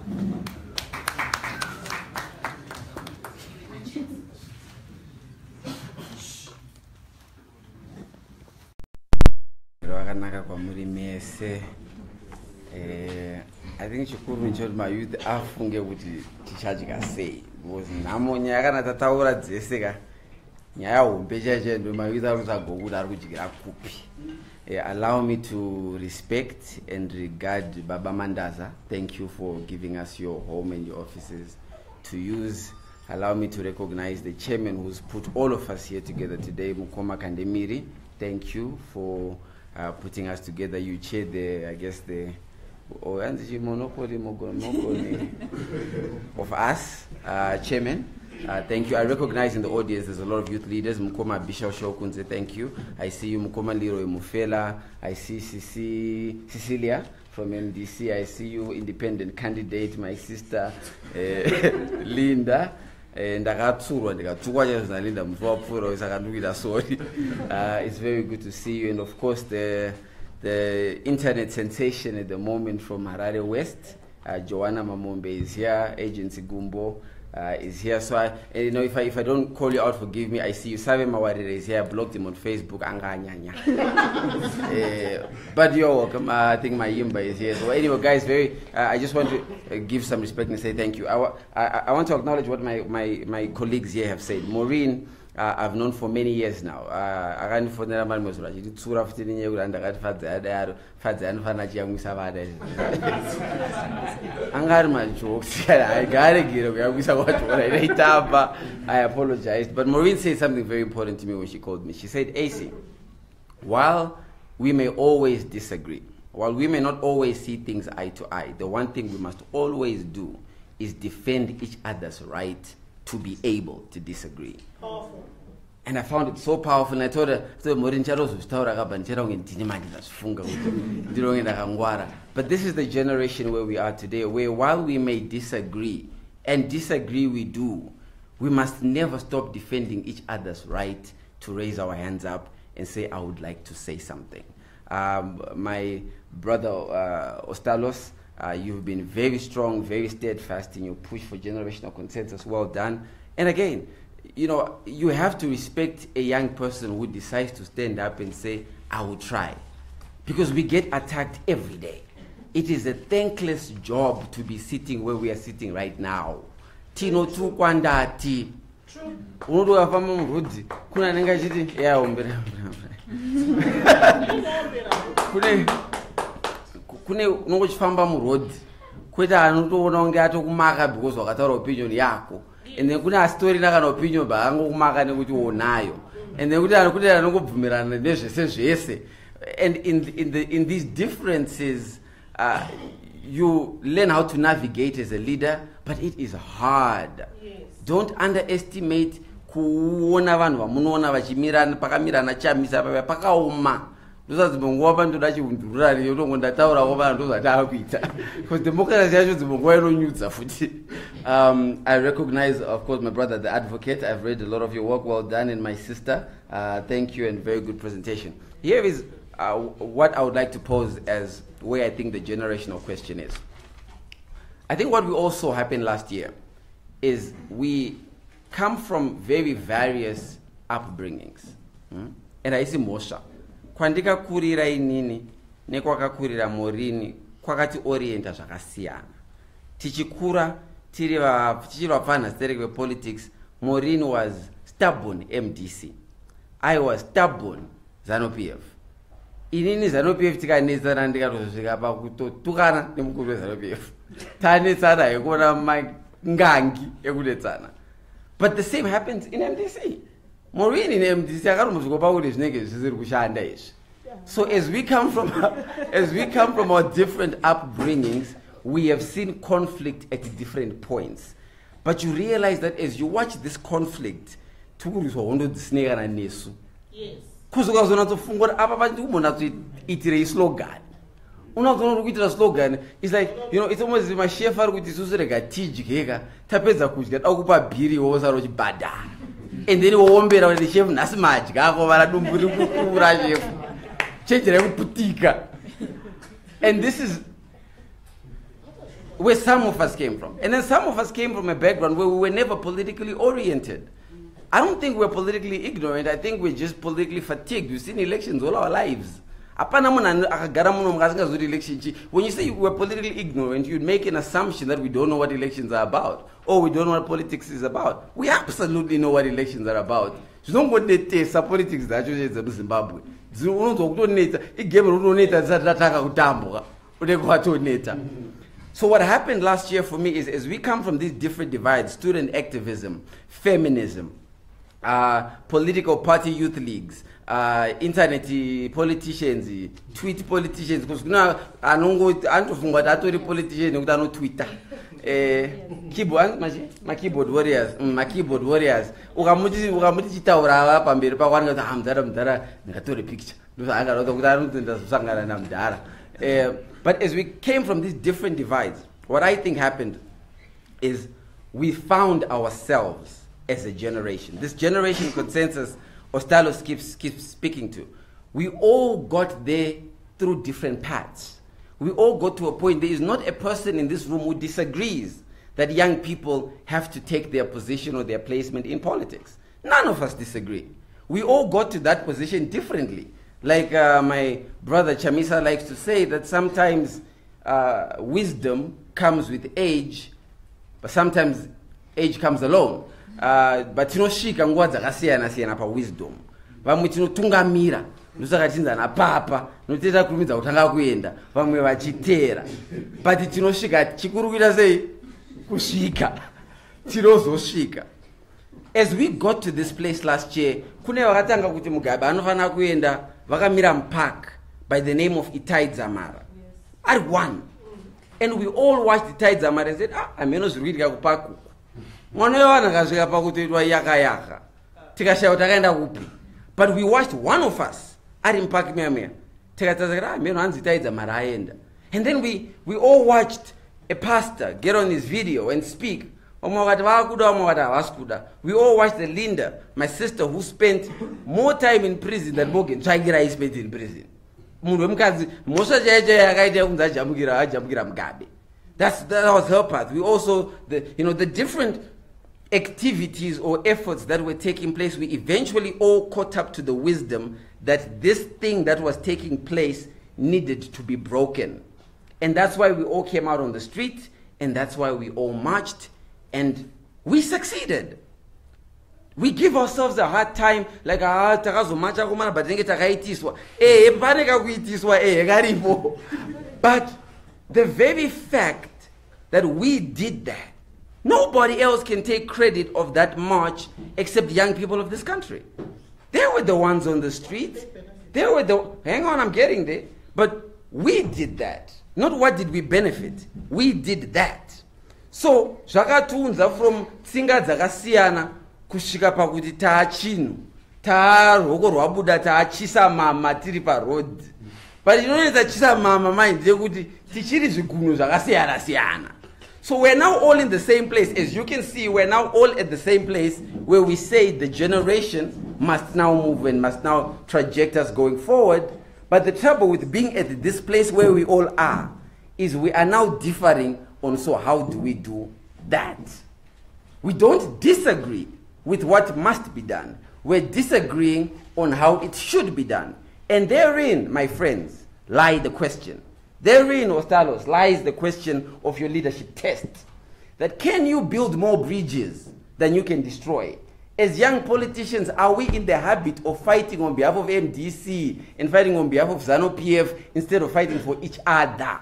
I think chikuru nchoti mayouth afunge kuti tichadya sei, because nhamo nyaya kana tataura dzese ka nyaya hombe chaiche ndo mayouth arikusagokuti ari kudyira kupi. Allow me to respect and regard Baba Mandaza. Thank you for giving us your home and your offices to use. Allow me to recognize the chairman who's put all of us here together today, Mukoma Kandemiri. Thank you for putting us together. You chair the, I guess, the monopoly of us, chairman. Thank you. I recognize in the audience there's a lot of youth leaders. Mukoma Bishop Shokunze, thank you. I see you, Mukoma Leroy Mufela. I see Cecilia from MDC. I see you, independent candidate, my sister Linda. It's very good to see you, and of course the internet sensation at the moment from Harare West, Joanna Mamombe is here, Agency Gumbo is here. So you know, if I don't call you out, forgive me. I see you. Sabe Mawarire is here. I blocked him on Facebook. But you're welcome. I think my Yimba is here. So anyway, guys, I just want to give some respect and say thank you. I want to acknowledge what my colleagues here have said. Maureen I've known for many years now. Akandifonera mari mozura chitsura futi ninye kuti andakati fadza anofana chiyamwisa vada angari majokes aigaregere kuyamwisa kwachona inaitamba. I apologized, but Maureen said something very important to me when she called me. She said, Acie, while we may always disagree, while we may not always see things eye to eye, the one thing we must always do is defend each other's right to be able to disagree. Powerful. And I found it so powerful, and I told her, but this is the generation where we are today, where while we may disagree, and disagree we do, we must never stop defending each other's right to raise our hands up and say, I would like to say something. My brother Ostalos, you've been very strong, very steadfast in your push for generational consensus. Well done. And again, you know, you have to respect a young person who decides to stand up and say, I will try. Because we get attacked every day. It is a thankless job to be sitting where we are sitting right now. Tino tu kwandati. Unodo wafama mrudi. Kuna nenga chiti ya ombere. Kune unongo chifamba murodi. Kweta anotoona unge atokumaka because wakataura opinion yako. And then kuna story nakana opinion ba angokumaka nekuti uonayo. And then kuti anongobvumirana nezvese zvese. And in these differences, you learn how to navigate as a leader, but it is hard. Yes. Don't underestimate kuona vanhu vamunoona vachimirana pakamirana chamisa pakaoma. Ndozadzimwe vanhu ndachivhundurira yotongo ndataurawo vanhu ndozvatakuita. Because democracy yacho dzimwe inonyudza futi. I recognize, of course, my brother, the advocate. I've read a lot of your work. Well done. And my sister, thank you, and very good presentation. Here is what I would like to pose as where I think the generational question is. I think what we all saw happen last year is we come from very various upbringings. And I see Mosha. Kwandika kurira inini, nekwakakurira Maureen, kwakati orienta zvakasiyana. Tichikura, tichivapfana stereke politics, Maureen was stubborn MDC. I was stubborn ZANU-PF. Inini ZANU-PF tikanetsana ndikatosvika pakutotukana nemukuru weZANU-PF. Tanetsana yekuona mangangi ekunetsana. But the same happens in MDC. Maureen in MDC akatomuzviko pakuti zvinenge zvisiri kushanda izvi. So as we come from our different upbringings, we have seen conflict at different points. But you realize that as you watch this conflict, yes. Slogan. Slogan. It's like, you know, it's almost my chef and then the chef and this is where some of us came from. And then some of us came from a background where we were never politically oriented. I don't think we're politically ignorant. I think we're just politically fatigued. We've seen elections all our lives. When you say we're politically ignorant, you make an assumption that we don't know what elections are about, or we don't know what politics is about. We absolutely know what elections are about. You don't want to taste politics that you in Zimbabwe. So what happened last year for me is, as we come from these different divides, student activism, feminism, political party youth leagues, internet politicians, tweet politicians, because now I don't know politician who Twitter. Keyboard, my keyboard warriors. Ukamuti chitaura pamberi pa kwanga hamdara ngatora picture. But as we came from these different divides, what I think happened is we found ourselves as a generation. This generation consensus Ostalos keeps speaking to. We all got there through different paths. We all got to a point, there is not a person in this room who disagrees that young people have to take their position or their placement in politics. None of us disagree. We all got to that position differently. Like my brother Chamisa likes to say, that sometimes wisdom comes with age, but sometimes age comes alone. but tinosvika nguva dzakasiyana-siyana pawisdom. Vamwe tinotungamira ndosaka tinzana papa notoita kurumidza kutanga kuenda, vamwe vachiteera, but tinosvika chikuru kuita sei kusvika tinozosvika. As we got to this place last year, kune vakatanga kuti Mugabe anofanira kuenda vakamira mupark by the name of Itai Dzamara. At one. And we all watched Itai Dzamara and said, ameno zviri kuitika kupark uku. Mwana wevanhu akasvika pakutoitwa yaka-yaka. Tikashaya kuti akaenda kupi. But we watched one of us ari mupark meya. Tikataura ameno hanzi Itai Dzamara aenda. And then we all watched a pastor get on his video and speak. We all watched Linda, my sister, who spent more time in prison than Morgan Twagira spent in prison. That was her path. We also, the different activities or efforts that were taking place, we eventually all caught up to the wisdom that this thing that was taking place needed to be broken. And that's why we all came out on the street, and that's why we all marched. And we succeeded. We give ourselves a hard time, like but the very fact that we did that, nobody else can take credit of that march except young people of this country. They were the ones on the street. They were hang on, I'm getting there. But we did that. Not what did we benefit. We did that. So, zvakatunza from tsinga dzakasiyana kusvika pakuti taachinhu, taaroko rwabuda taachisa mama tiri paroad. But inonetsa chisa mama mind yekuti tichiri zvigunhu zvakasiyana-siyana. So we're now all in the same place. As you can see, we're now all at the same place where we say the generation must now move and must now traject us going forward. But the trouble with being at this place where we all are is we are now differing on so how do we do that. We don't disagree with what must be done. We're disagreeing on how it should be done. And therein, my friends, lie the question. Therein, Ostalos, lies the question of your leadership test. That can you build more bridges than you can destroy? As young politicians, are we in the habit of fighting on behalf of MDC and fighting on behalf of ZANU-PF instead of fighting for each other?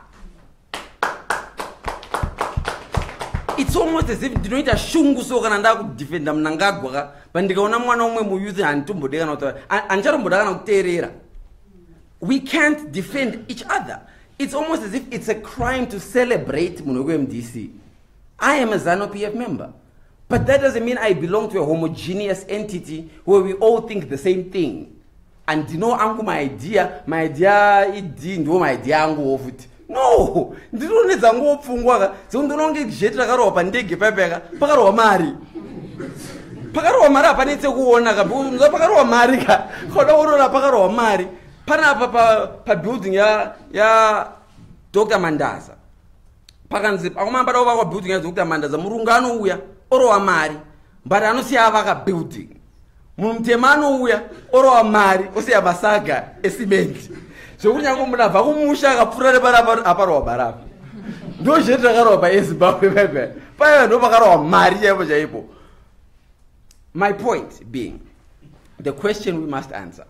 It's almost as if ndinoita shungu so kana nda kudefenda mnangagwa but ndikaona mwana umwe mu youth antombodeka na ancharombodaka na kuteerera. We can't defend each other. It's almost as if it's a crime to celebrate munhu MDC. I am a ZANU-PF member, but that doesn't mean I belong to a homogeneous entity where we all think the same thing. And you know angu my idea idi ndo my idea angu ofuti. No, ndinonedza ngopfungwa dzondononge jeti rakarowa pandege papeka pakarowa mari apanetse kuona kabunza pakarowa mari ka khoda urona pakarowa mari panapa pa building ya Dr. Mandaza pakanzi akumamba dawo kwa building ya Dr. Mandaza murungano uya orowa mari mbari anosiya vaka building mumtemano uya orowa mari osiya basaga cement. So when you come to Vakumusha, Apura Aparo Barab. No Jetragaroba is Babe. Fire no Bagaro, Maria Jaibo. My point being, the question we must answer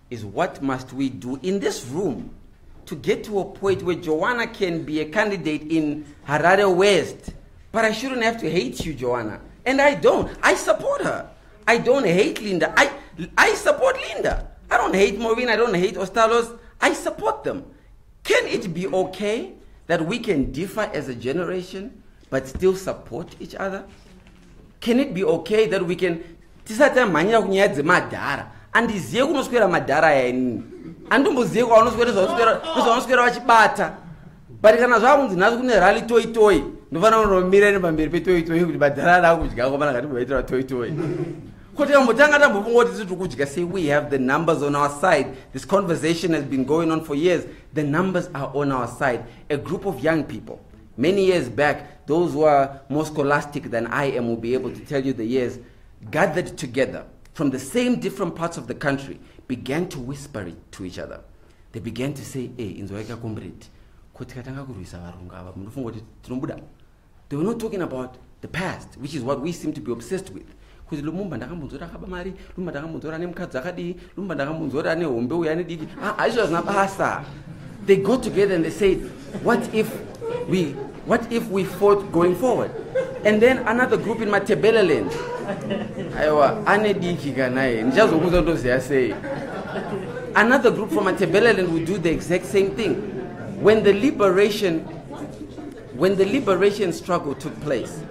is what must we do in this room to get to a point where Joanna can be a candidate in Harare West? But I shouldn't have to hate you, Joanna. And I don't. I support her. I don't hate Linda. I support Linda. I don't hate Maureen. I don't hate Ostalos. I support them. Can it be okay that we can differ as a generation but still support each other? Can it be okay that we can tisata manya kunyadze madhara andiziye kunoswera madhara yani andomboziye kwanoswera zvanoswera vachibata but kana zvakunzi nhasi kune rally toy toy ndofana kunomira nepamberi petoy toy kuti madhara akudya komana ngati mboitira toy toy. Say we have the numbers on our side. This conversation has been going on for years. The numbers are on our side. A group of young people, many years back, those who are more scholastic than I am will be able to tell you the years, gathered together from the same different parts of the country, began to whisper it to each other. They began to say, hey, inzoeka comrade. They were not talking about the past, which is what we seem to be obsessed with. Because Lumumba ndakambonzora akaba mari, Lumumba ndakambonzora ane mukadzi akadi, Lumumba ndakambonzora ane hombe uya ane diki. Aizvo mabasa. They got together and they said, what if we fought going forward? And then another group in Matebeleland. Aiwa ane diki kanaye. Ndichazokuza ndoziya say. Another group from Matebeleland would do the exact same thing. When the liberation struggle took place,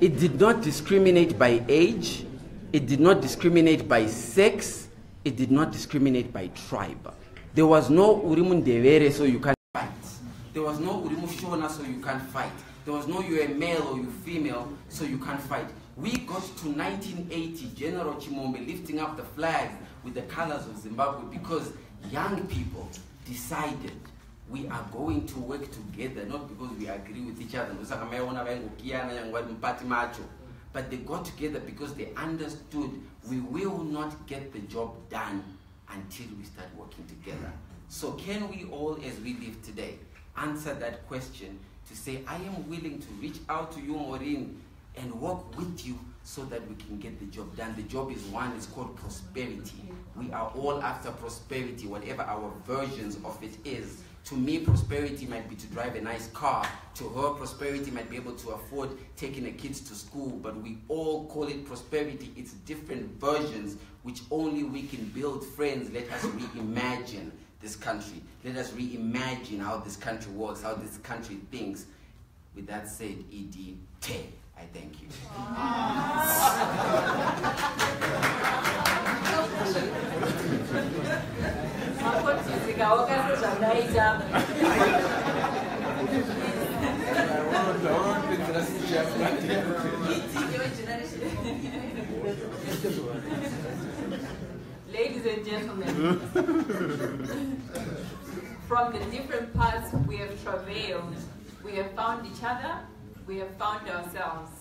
it did not discriminate by age, it did not discriminate by sex, it did not discriminate by tribe. There was no Urimu Ndevere, so you can't fight. There was no Urimu Shona, so you can't fight. There was no you're a male or you're female, so you can't fight. We got to 1980, General Chimombe lifting up the flag with the colors of Zimbabwe because young people decided we are going to work together, not because we agree with each other. But they got together because they understood we will not get the job done until we start working together. So can we all, as we live today, answer that question to say, I am willing to reach out to you, Maureen, and work with you so that we can get the job done. The job is one, it's called prosperity. We are all after prosperity, whatever our versions of it is. To me, prosperity might be to drive a nice car. To her, prosperity might be able to afford taking the kids to school, but we all call it prosperity. It's different versions, which only we can build. Friends, let us reimagine this country. Let us reimagine how this country works, how this country thinks. With that said, E.D. Te, I thank you. Ladies and gentlemen, from the different paths we have travailed, we have found each other, we have found ourselves.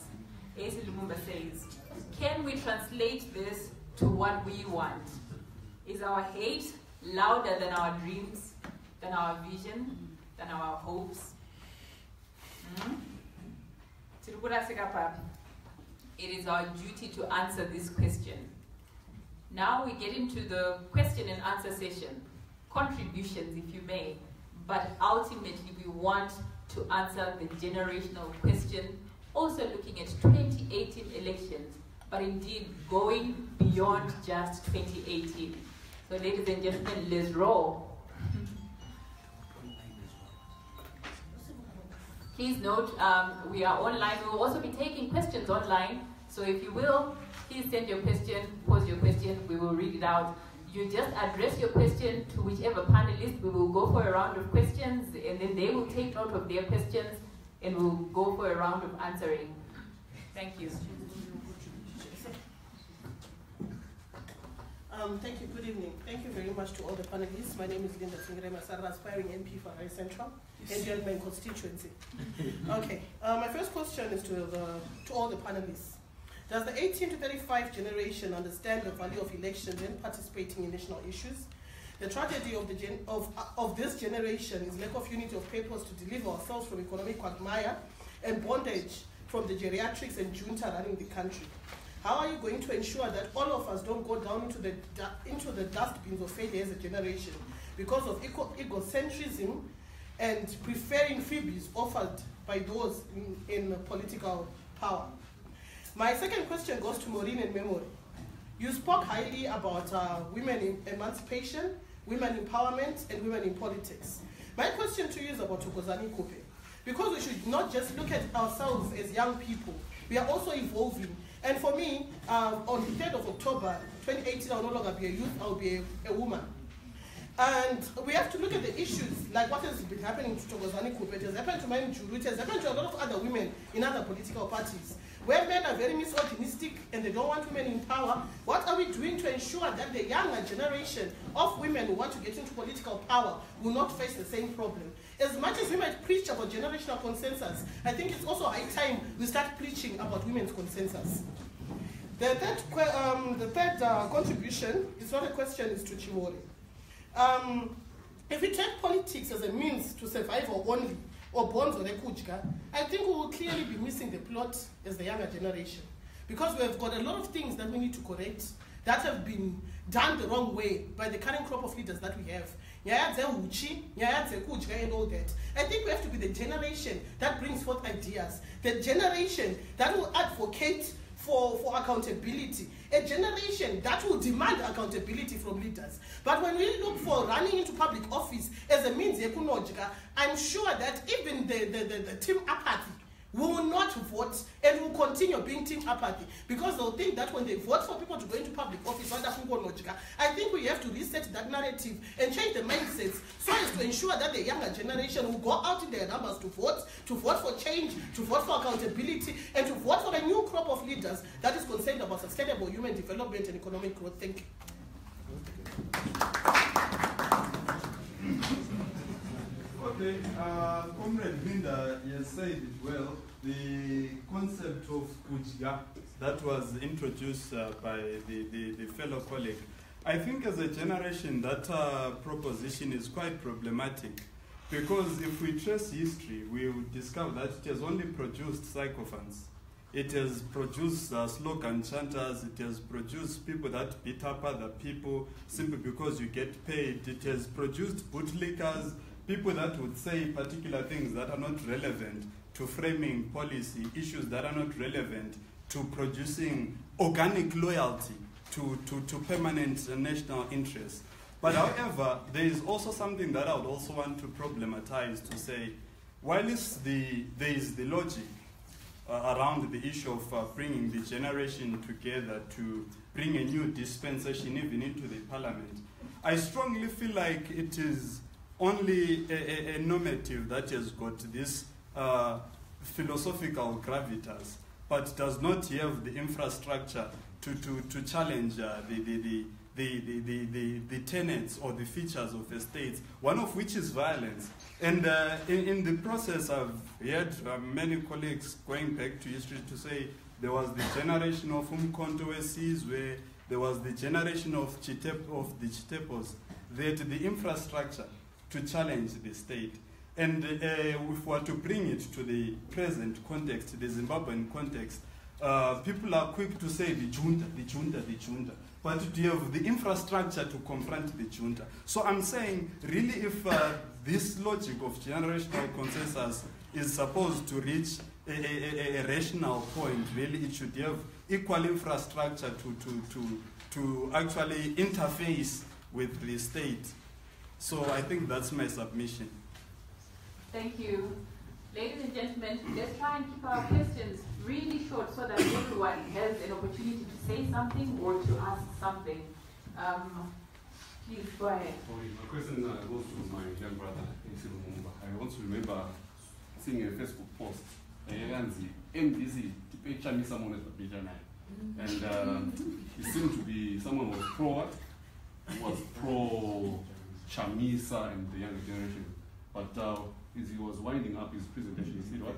Acie Lumumba says, can we translate this to what we want? Is our hate louder than our dreams, than our vision, than our hopes? It is our duty to answer this question. Now we get into the question and answer session. Contributions, if you may, but ultimately we want to answer the generational question, also looking at 2018 elections, but indeed going beyond just 2018. So ladies and gentlemen, let's roll. Please note, we are online. We will also be taking questions online. So if you will, please send your question, pose your question, we will read it out. You just address your question to whichever panelist. We will go for a round of questions, and then they will take note of their questions, and we'll go for a round of answering. Thank you. Thank you. Good evening. Thank you very much to all the panelists. My name is Linda Masara, aspiring MP for High Central, and you're in my constituency. Okay. My first question is to all the panelists. Does the 18 to 35 generation understand the value of elections and participating in national issues? The tragedy of this generation is lack of unity of purpose to deliver ourselves from economic quagmire and bondage from the geriatrics and junta running the country. How are you going to ensure that all of us don't go down into the dustbins of failure as a generation because of egocentrism and preferring freebies offered by those in political power? My second question goes to Maureen and Memory. You spoke highly about women emancipation, women empowerment, and women in politics. My question to you is about Thokozani Kupe. Because we should not just look at ourselves as young people, we are also evolving. And for me, on the 3rd of October 2018, I will no longer be a youth, I will be a woman. And we have to look at the issues, like what has been happening to Thokozani Kupe, it has happened to Maureen Kademaunga, it has happened to a lot of other women in other political parties. Where men are very misogynistic and they don't want women in power, what are we doing to ensure that the younger generation of women who want to get into political power will not face the same problem? As much as we might preach about generational consensus, I think it's also high time we start preaching about women's consensus. The third contribution, it's not a question, it's to Chimori. If we take politics as a means to survival only, or bonds or ekudya, I think we will clearly be missing the plot as the younger generation. Because we have got a lot of things that we need to correct that have been done the wrong way by the current crop of leaders that we have. And all that. I think we have to be the generation that brings forth ideas, the generation that will advocate for accountability, a generation that will demand accountability from leaders. But when we look for running into public office as a means, I'm sure that even the team apathy will not vote and will continue being team apathy, because they'll think that when they vote for people to go into public office, I think we have to reset that narrative and change the mindsets so as to ensure that the younger generation will go out in their numbers to vote for change, to vote for accountability, and to vote for a new crop of leaders that is concerned about sustainable human development and economic growth. Thank you. Okay, Comrade Linda has said it well. The concept of kujya that was introduced by the fellow colleague, I think as a generation that proposition is quite problematic, because if we trace history, we will discover that it has only produced sycophants. It has produced slogan chanters, it has produced people that beat up other people simply because you get paid. It has produced bootlickers, people that would say particular things that are not relevant to framing policy, issues that are not relevant to producing organic loyalty to permanent national interests. But however, there is also something that I would also want to problematize, to say, while there is the logic around the issue of bringing the generation together to bring a new dispensation even into the parliament, I strongly feel like it is only a normative that has got this philosophical gravitas, but does not have the infrastructure to challenge the tenets or the features of a state, one of which is violence. And in the process, I've heard many colleagues going back to history to say there was the generation of Umkhonto Wesizwe, where there was the generation of the Chitepos, that the infrastructure to challenge the state. And if we were to bring it to the present context, the Zimbabwean context, people are quick to say the junta, the junta, the junta. But do you have the infrastructure to confront the junta? So I'm saying, really, if this logic of generational consensus is supposed to reach a rational point, really it should have equal infrastructure to actually interface with the state. So I think that's my submission. Thank you. Ladies and gentlemen, let's try and keep our questions really short so that everyone has an opportunity to say something or to ask something. Please go ahead. My question goes to my young brother, Acie Lumumba. I also remember seeing a Facebook post, MDC, and he seemed to be someone who was pro-Chamisa and the younger generation. But as he was winding up his presentation, he said what?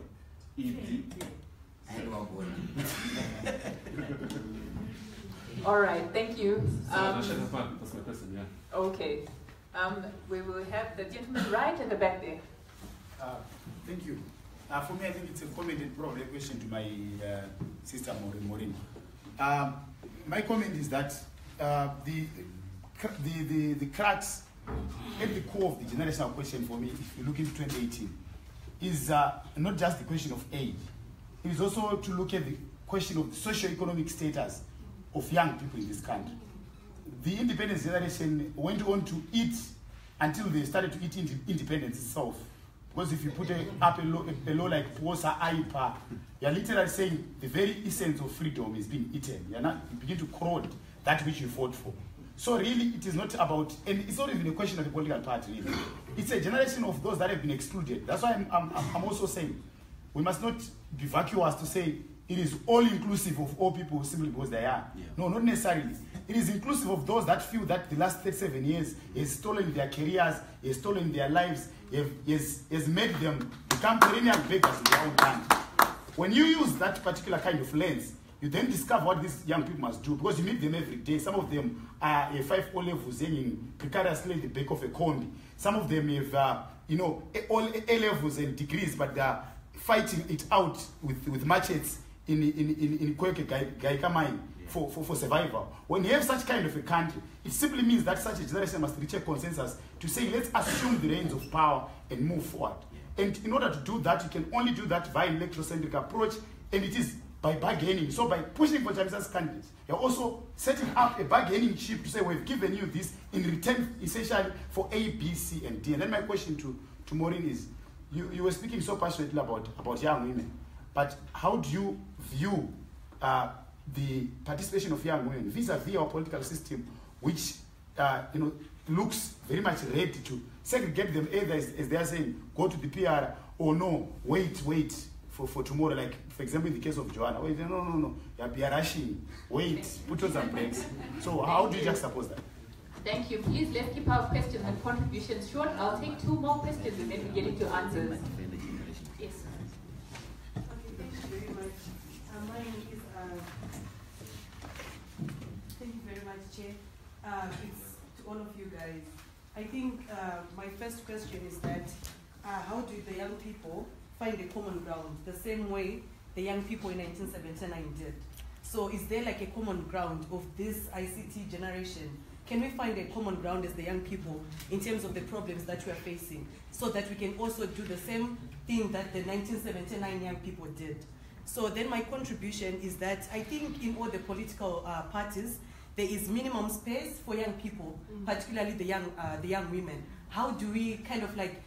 All right, thank you. That's my question, yeah. Okay. We will have the gentleman right at the back there. Thank you. For me, I think it's a comment and probably a question to my sister Maureen. My comment is that the cracks at the core of the generational question for me, if you look into 2018, is not just the question of age. It is also to look at the question of the socio-economic status of young people in this country. The independence generation went on to eat until they started to eat independence itself. Because if you put up a law like Posa AIPA, you're literally saying the very essence of freedom is being eaten. You begin to corrode that which you fought for. So really, it is not about, and it's not even a question of the political party, really. It's a generation of those that have been excluded. That's why I'm also saying we must not be vacuous to say it is all inclusive of all people simply because they are. Yeah. No, not necessarily. It is inclusive of those that feel that the last 37 years has stolen their careers, has stolen their lives, has made them become perennial beggars in their own country. When you use that particular kind of lens, you then discover what these young people must do, because you meet them every day. Some of them are 5 O levels hanging precariously in the back of a combi. Some of them have all A levels and degrees, but they are fighting it out with machetes in Kweke Gaika mine for survival. When you have such kind of a country, it simply means that such a generation must reach a consensus to say, let's assume the reins of power and move forward. And in order to do that, you can only do that via an electrocentric approach, and it is by bargaining. So by pushing for Jamisa's candidates, you're also setting up a bargaining chip to say, we've given you this in return, essentially, for A, B, C, and D. And then my question to Maureen is, you were speaking so passionately about young women, but how do you view the participation of young women vis-a-vis our political system, which looks very much ready to segregate them, either as they are saying, go to the PR, or no, wait for tomorrow, like for example in the case of Joanna, wait, no, you're PR rushing, wait, put on some brakes. So how do you juxtapose that? Thank you. Please, let's keep our questions and contributions short. I'll take 2 more questions and then we get into answers. Yes. Okay, thank you very much. Mine is, thank you very much, Chair. It's to all of you guys. I think my first question is that how do the young people find a common ground the same way the young people in 1979 did? So is there like a common ground of this ICT generation? Can we find a common ground as the young people in terms of the problems that we are facing, so that we can also do the same thing that the 1979 young people did? So then my contribution is that I think in all the political parties, there is minimum space for young people, particularly the young women. How do we kind of like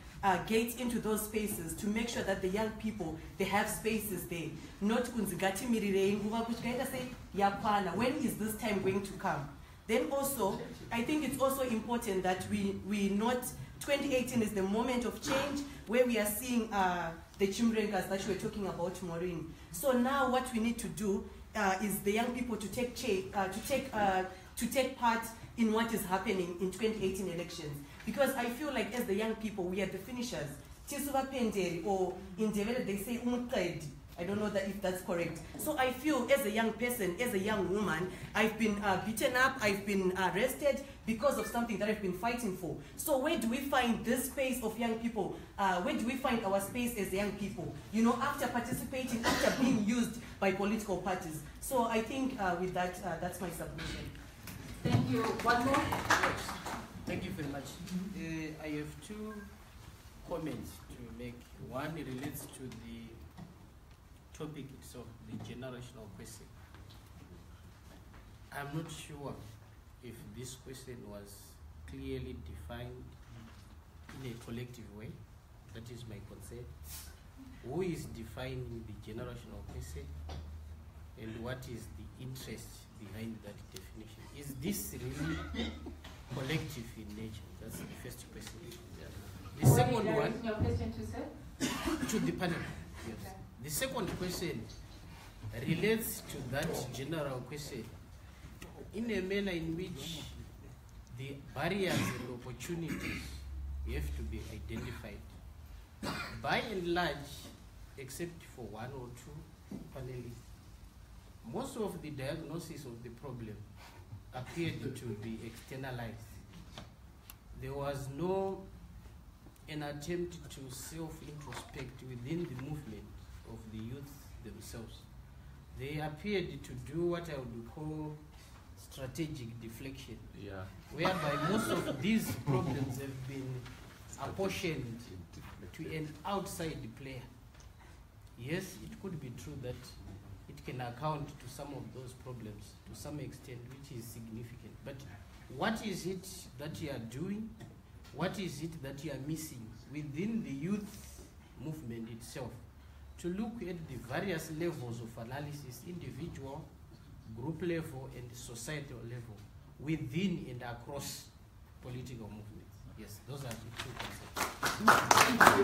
gate into those spaces to make sure that the young people, they have spaces there? Not kunzigati mirire nguva kuchikaita say yakwana. When is this time going to come? Then also, I think it's also important that we not, 2018 is the moment of change where we are seeing the chimrengas that you were talking about, Maureen. So now what we need to do is the young people to take part in what is happening in 2018 elections. Because I feel like as the young people, we are the finishers. Tisuva penderi, or in Devele they say umqedi. I don't know if that's correct. So I feel as a young person, as a young woman, I've been beaten up, I've been arrested because of something that I've been fighting for. So where do we find this space of young people? Where do we find our space as young people? After participating, after being used by political parties. So I think with that, that's my submission. Thank you. One more? Thank you very much. I have 2 comments to make. One relates to the topic itself, the generational question. I'm not sure if this question was clearly defined in a collective way. That is my concern. Who is defining the generational question, and what is the interest behind that definition? Is this really collective in nature? That's the first question. The second one, your question to sir? To the panel. Yes. Okay. The second question relates to that general question in a manner in which the barriers and opportunities have to be identified. By and large, except for 1 or 2 panelists, most of the diagnosis of the problem appeared to be externalized. There was an attempt to self-introspect within the movement of the youth themselves. They appeared to do what I would call strategic deflection, whereby most of these problems have been apportioned to an outside player. Yes, it could be true that it can account to some of those problems to some extent, which is significant. But what is it that you are doing? What is it that you are missing within the youth movement itself? To look at the various levels of analysis, individual, group level, and societal level, within and across political movements. Yes, those are the 2 concepts. Thank you.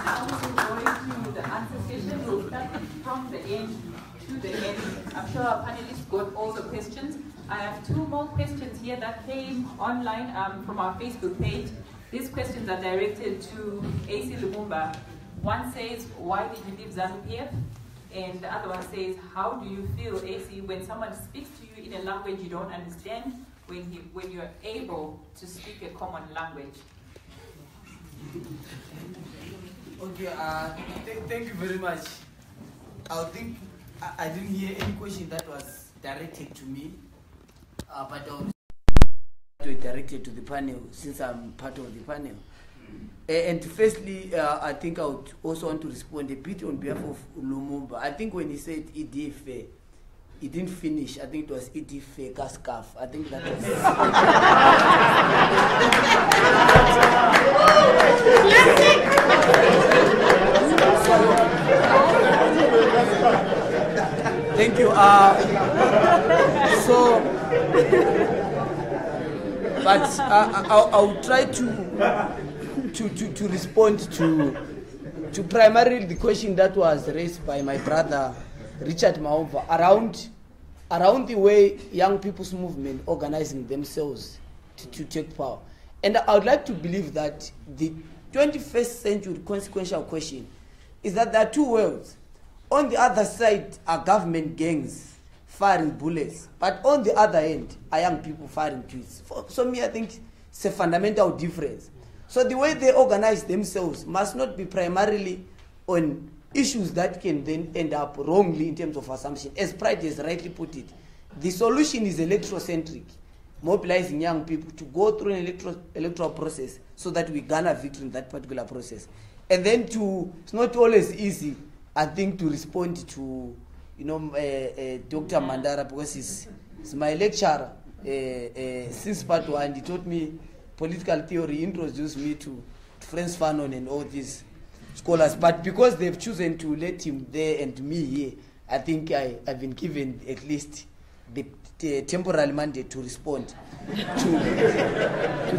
Now we're going to the answer session. We'll start from the end to the end. I'm sure our panelists got all the questions. I have 2 more questions here that came online from our Facebook page. These questions are directed to Acie Lumumba. One says, why did you leave ZANU-PF? And the other one says, how do you feel, Acie, when someone speaks to you in a language you don't understand, when you're able to speak a common language? Okay, thank you very much. I think I didn't hear any question that was directed to me, but I was directed to the panel since I'm part of the panel. And firstly, I think I would also want to respond a bit on behalf of Lumumba. I think when he said EDF, he didn't finish. I think it was EDF Kaskaf. I think that was. Thank you. But I'll try to respond to primarily the question that was raised by my brother Richard Maumva around the way young people's movement organizing themselves to take power. And I would like to believe that the 21st century consequential question is that there are two worlds. On the other side are government gangs firing bullets, but on the other end are young people firing tweets. So me, I think it's a fundamental difference. So the way they organize themselves must not be primarily on issues that can then end up wrongly in terms of assumption. As Pride has rightly put it, the solution is electrocentric, mobilizing young people to go through an electoral process so that we garner victory in that particular process. And then it's not always easy, I think, to respond to, Dr. Mandara, because he's my lecturer since part one. He taught me political theory, introduced me to Franz Fanon and all these scholars. But because they've chosen to let him there and me here, I think I've been given at least the temporal mandate to respond to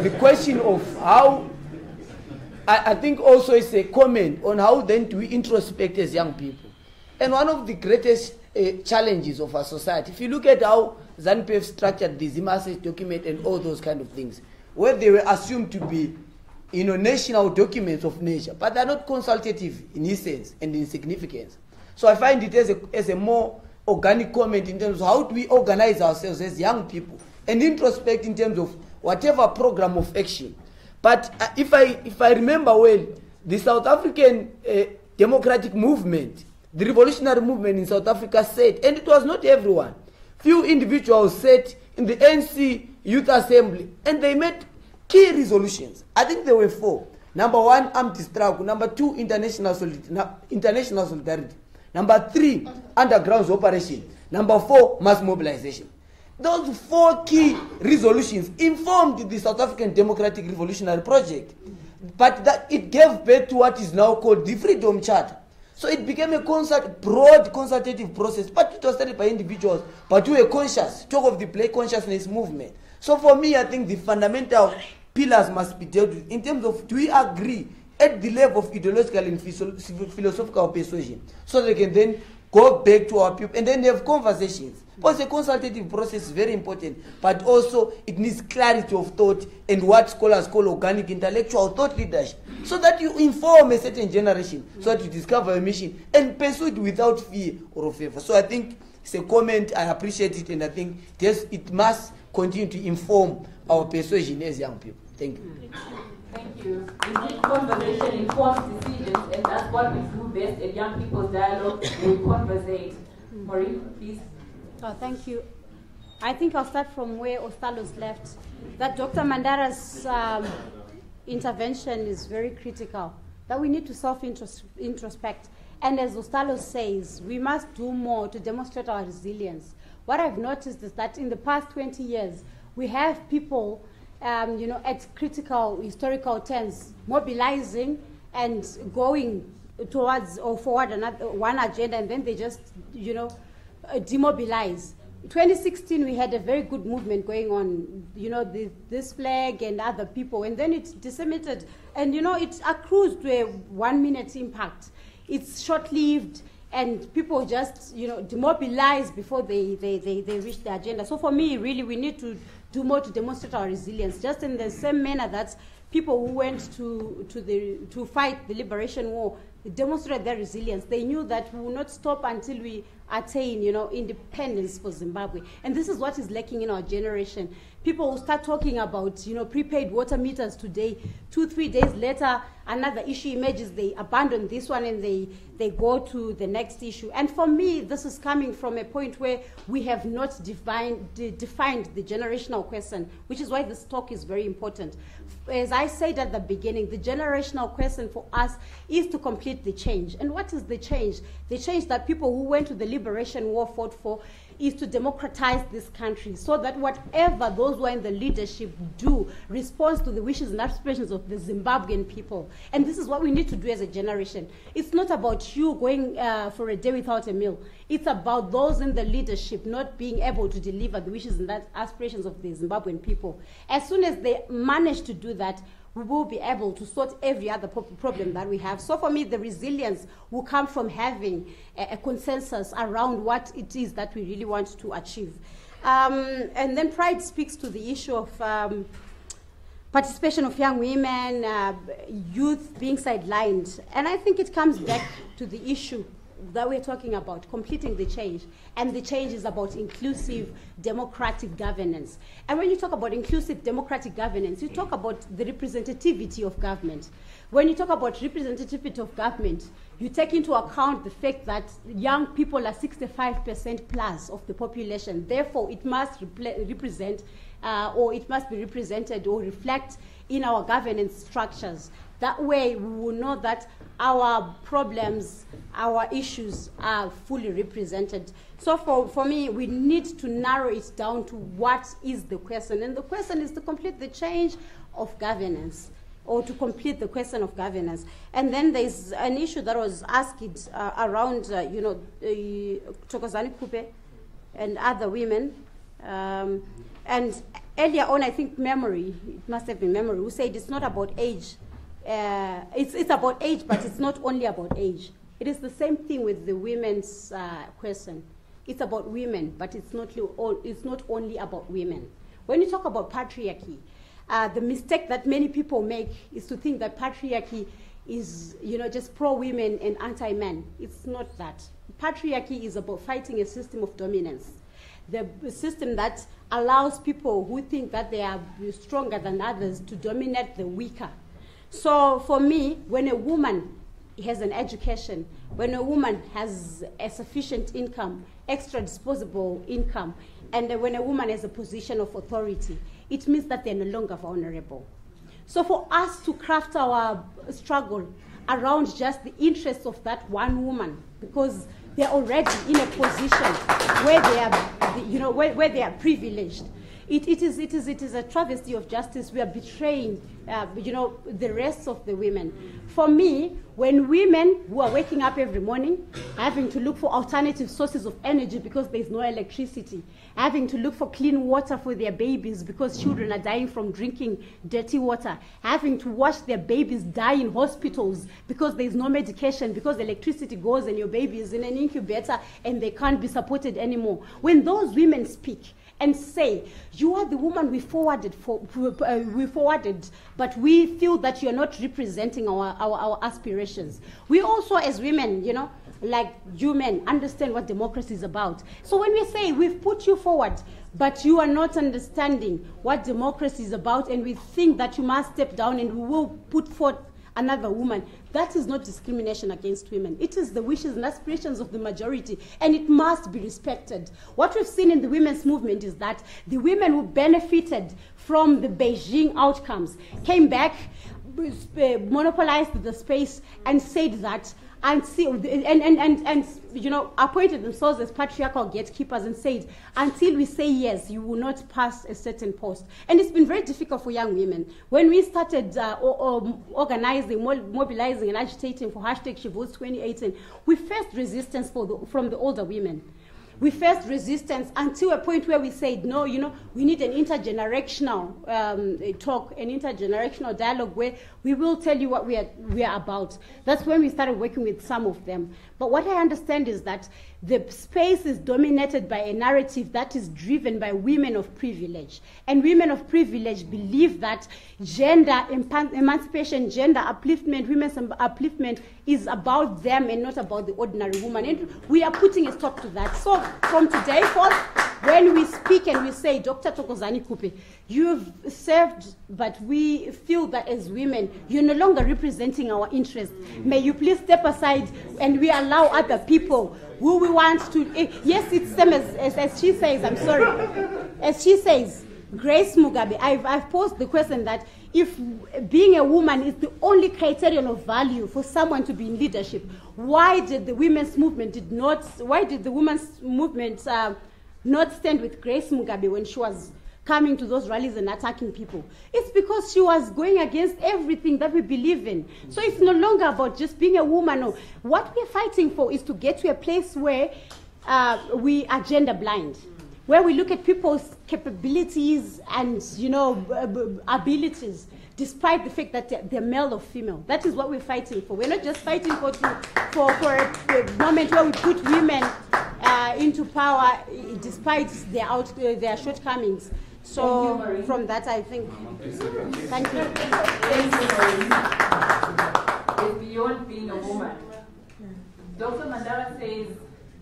the question of how. I think also it's a comment on how then do we introspect as young people. And one of the greatest challenges of our society, if you look at how ZANU-PF structured the Zimase document and all those kind of things, where they were assumed to be national documents of nature, but they're not consultative in essence and in significance. So I find it as a more organic comment in terms of how do we organize ourselves as young people and introspect in terms of whatever program of action. But if I remember well, the South African democratic movement, the revolutionary movement in South Africa said, and it was not everyone, few individuals said in the ANC Youth Assembly, and they made key resolutions. I think there were 4. Number 1, anti-struggle. Number 2, international solidarity. Number 3, underground operation. Number 4, mass mobilization. Those 4 key resolutions informed the South African Democratic Revolutionary Project, but that it gave birth to what is now called the Freedom Charter. So it became a broad consultative process, but it was started by individuals, but who were conscious, talk of the play consciousness movement. So for me, I think the fundamental pillars must be dealt with in terms of, do we agree at the level of ideological and philosophical persuasion, so they can then go back to our people and then have conversations. Because the consultative process is very important, but also it needs clarity of thought and what scholars call organic intellectual thought leadership, so that you inform a certain generation, so that you discover a mission and pursue it without fear or favor. So I think it's a comment, I appreciate it, and I think it must continue to inform our persuasion as young people. Thank you. Thank you. Indeed, conversation informs decisions, and that's what we do best at Young People's Dialogue. We conversate. Maureen, please. Oh, thank you. I think I'll start from where Ostalo's left. That Dr. Mandara's intervention is very critical, that we need to self-introspect. And as Ostalo says, we must do more to demonstrate our resilience. What I've noticed is that in the past 20 years, we have people at critical historical turns, mobilizing and going towards or forward one agenda, and then they just, demobilize. 2016, we had a very good movement going on, this flag and other people, and then it disseminated, and it accrues to a 1-minute impact. It's short-lived, and people just, demobilize before they reach the agenda. So for me, really, we need to do more to demonstrate our resilience, just in the same manner that people who went to fight the liberation war demonstrated their resilience. They knew that we will not stop until we attain, independence for Zimbabwe. And this is what is lacking in our generation. People will start talking about, prepaid water meters today. 2-3 days later, another issue emerges. They abandon this one and they go to the next issue. And for me, this is coming from a point where we have not defined the generational question, which is why this talk is very important. As I said at the beginning, the generational question for us is to complete the change. And what is the change? The change that people who went to the liberation war fought for is to democratize this country so that whatever those who are in the leadership do responds to the wishes and aspirations of the Zimbabwean people. And this is what we need to do as a generation. It's not about you going for a day without a meal. It's about those in the leadership not being able to deliver the wishes and aspirations of the Zimbabwean people. As soon as they manage to do that, we will be able to sort every other problem that we have. So for me, the resilience will come from having a consensus around what it is that we really want to achieve. And then Pride speaks to the issue of participation of young women, youth being sidelined. And I think it comes back to the issue that we're talking about, completing the change. And the change is about inclusive democratic governance. And when you talk about inclusive democratic governance, you talk about the representativity of government. When you talk about representativity of government, you take into account the fact that young people are 65% plus of the population. Therefore, it must represent or it must be represented or reflect in our governance structures. That way, we will know that our problems, our issues are fully represented. So for me, we need to narrow it down to what is the question. And the question is to complete the change of governance, or to complete the question of governance. And then there's an issue that was asked around, Thokozani Kupe and other women. And earlier on, I think memory, it must have been memory, who said it's not about age. It's about age, but it's not only about age. It is the same thing with the women's question. It's about women, but it's not only about women. When you talk about patriarchy, the mistake that many people make is to think that patriarchy is, just pro-women and anti-men. It's not that. Patriarchy is about fighting a system of dominance. The system that allows people who think that they are stronger than others to dominate the weaker. So for me, when a woman has an education, when a woman has a sufficient income, extra disposable income, and when a woman has a position of authority, it means that they're no longer vulnerable. So for us to craft our struggle around just the interests of that one woman, because they're already in a position where they are, where they are privileged, it is a travesty of justice. We are betraying, the rest of the women. For me, when women who are waking up every morning, having to look for alternative sources of energy because there's no electricity, having to look for clean water for their babies because children are dying from drinking dirty water, having to watch their babies die in hospitals because there's no medication, because electricity goes and your baby is in an incubator and they can't be supported anymore. When those women speak and say, you are the woman we forwarded, but we feel that you're not representing our aspirations. We also, as women, like you men, understand what democracy is about. So when we say we've put you forward, but you are not understanding what democracy is about, and we think that you must step down and we will put forth another woman, that is not discrimination against women. It is the wishes and aspirations of the majority, and it must be respected. What we've seen in the women's movement is that the women who benefited from the Beijing outcomes came back, monopolized the space, and said that, appointed themselves as patriarchal gatekeepers and said, until we say yes, you will not pass a certain post. And it's been very difficult for young women. When we started organizing, mobilizing, and agitating for #SheVotes 2018, we faced resistance from the older women. We faced resistance until a point where we said, no, we need an intergenerational talk, an intergenerational dialogue where we will tell you what we are about. That's when we started working with some of them. But what I understand is that the space is dominated by a narrative that is driven by women of privilege. And women of privilege believe that gender emancipation, gender upliftment, women's upliftment is about them and not about the ordinary woman. And we are putting a stop to that. So from today forth, when we speak and we say, Dr. Thokozani Kupe, you've served, but we feel that as women, you're no longer representing our interests. May you please step aside and we allow other people who we want to. Yes, it's same as she says, I'm sorry. As she says, Grace Mugabe, I've posed the question that if being a woman is the only criterion of value for someone to be in leadership, why did the women's movement not stand with Grace Mugabe when she was coming to those rallies and attacking people? It's because she was going against everything that we believe in. So it's no longer about just being a woman. No. What we're fighting for is to get to a place where we are gender blind, where we look at people's capabilities and abilities, despite the fact that they're male or female. That is what we're fighting for. We're not just fighting for a moment where we put women into power despite their shortcomings. So from that, I think. Thank you. It's beyond being a woman. Dr. Mandara says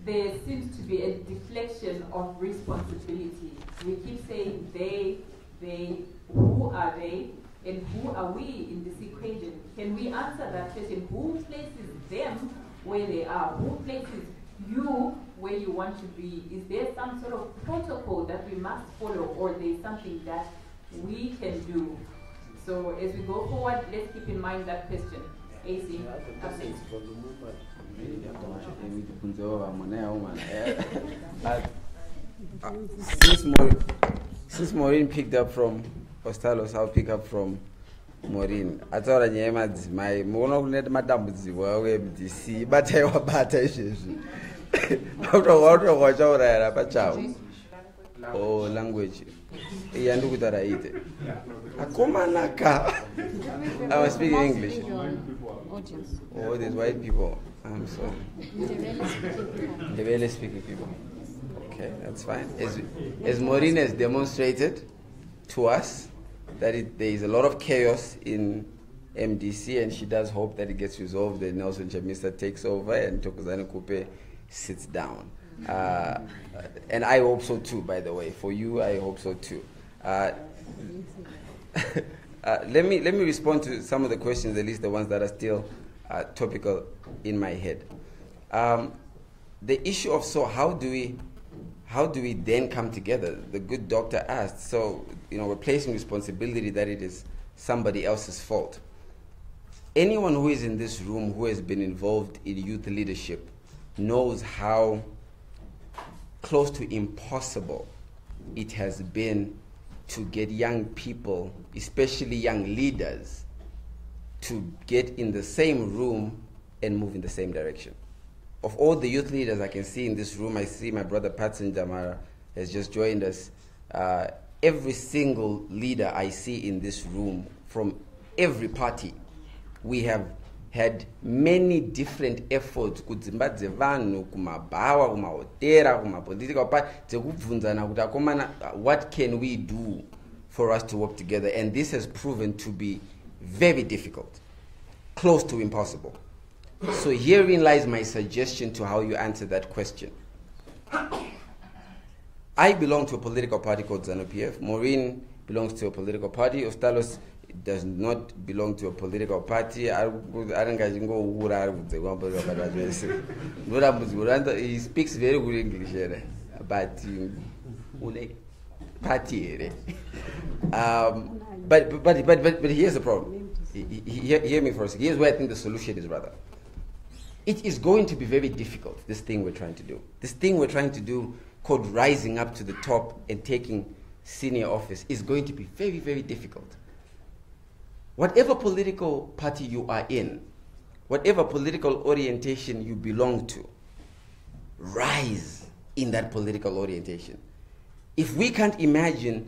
there seems to be a deflection of responsibility. We keep saying they, who are they, and who are we in this equation? Can we answer that question? Who places them where they are? Who places you where you want to be? Is there some sort of protocol that we must follow, or there's something that we can do? So as we go forward, let's keep in mind that question. Acie, since Maureen picked up from Ostalos, I'll pick up from Maureen. Ataura nyaya madzimai muona kuneti matambudziko awo eMDC batai wabata izvezvi wachaurayira pachavo. Oh, language yandikutaura ite akomanaka. I was speaking English. Oh, there's white people. I'm sorry. The really speaking people. Okay, that's fine. As Maureen has demonstrated to us that there is a lot of chaos in MDC, and she does hope that it gets resolved, and Nelson Chamisa takes over and Thokozani Kupe sits down. And I hope so too, by the way. For you, I hope so too. Let me respond to some of the questions, at least the ones that are still topical in my head. The issue of how do we then come together? The good doctor asked. So we're placing responsibility that it is somebody else's fault. Anyone who is in this room who has been involved in youth leadership knows how close to impossible it has been to get young people, especially young leaders, to get in the same room and move in the same direction. Of all the youth leaders I can see in this room, I see my brother Patson Jamara has just joined us. Every single leader I see in this room from every party, we have had many different efforts kudzimba dzevanhu, kumabhawa, kumahotera, kumapolitical party, dzekubvunzana kuti akomana, what can we do for us to work together? And this has proven to be very difficult, close to impossible. So herein lies my suggestion to how you answer that question. I belong to a political party called ZANU-PF. Maureen belongs to a political party. Ostalos does not belong to a political party. He speaks very good English, but party. But here's the problem. Hear me for a second. Here's where I think the solution is, rather. It is going to be very difficult, this thing we're trying to do. This thing we're trying to do, called rising up to the top and taking senior office, is going to be very, very difficult. Whatever political party you are in, whatever political orientation you belong to, rise in that political orientation. If we can't imagine,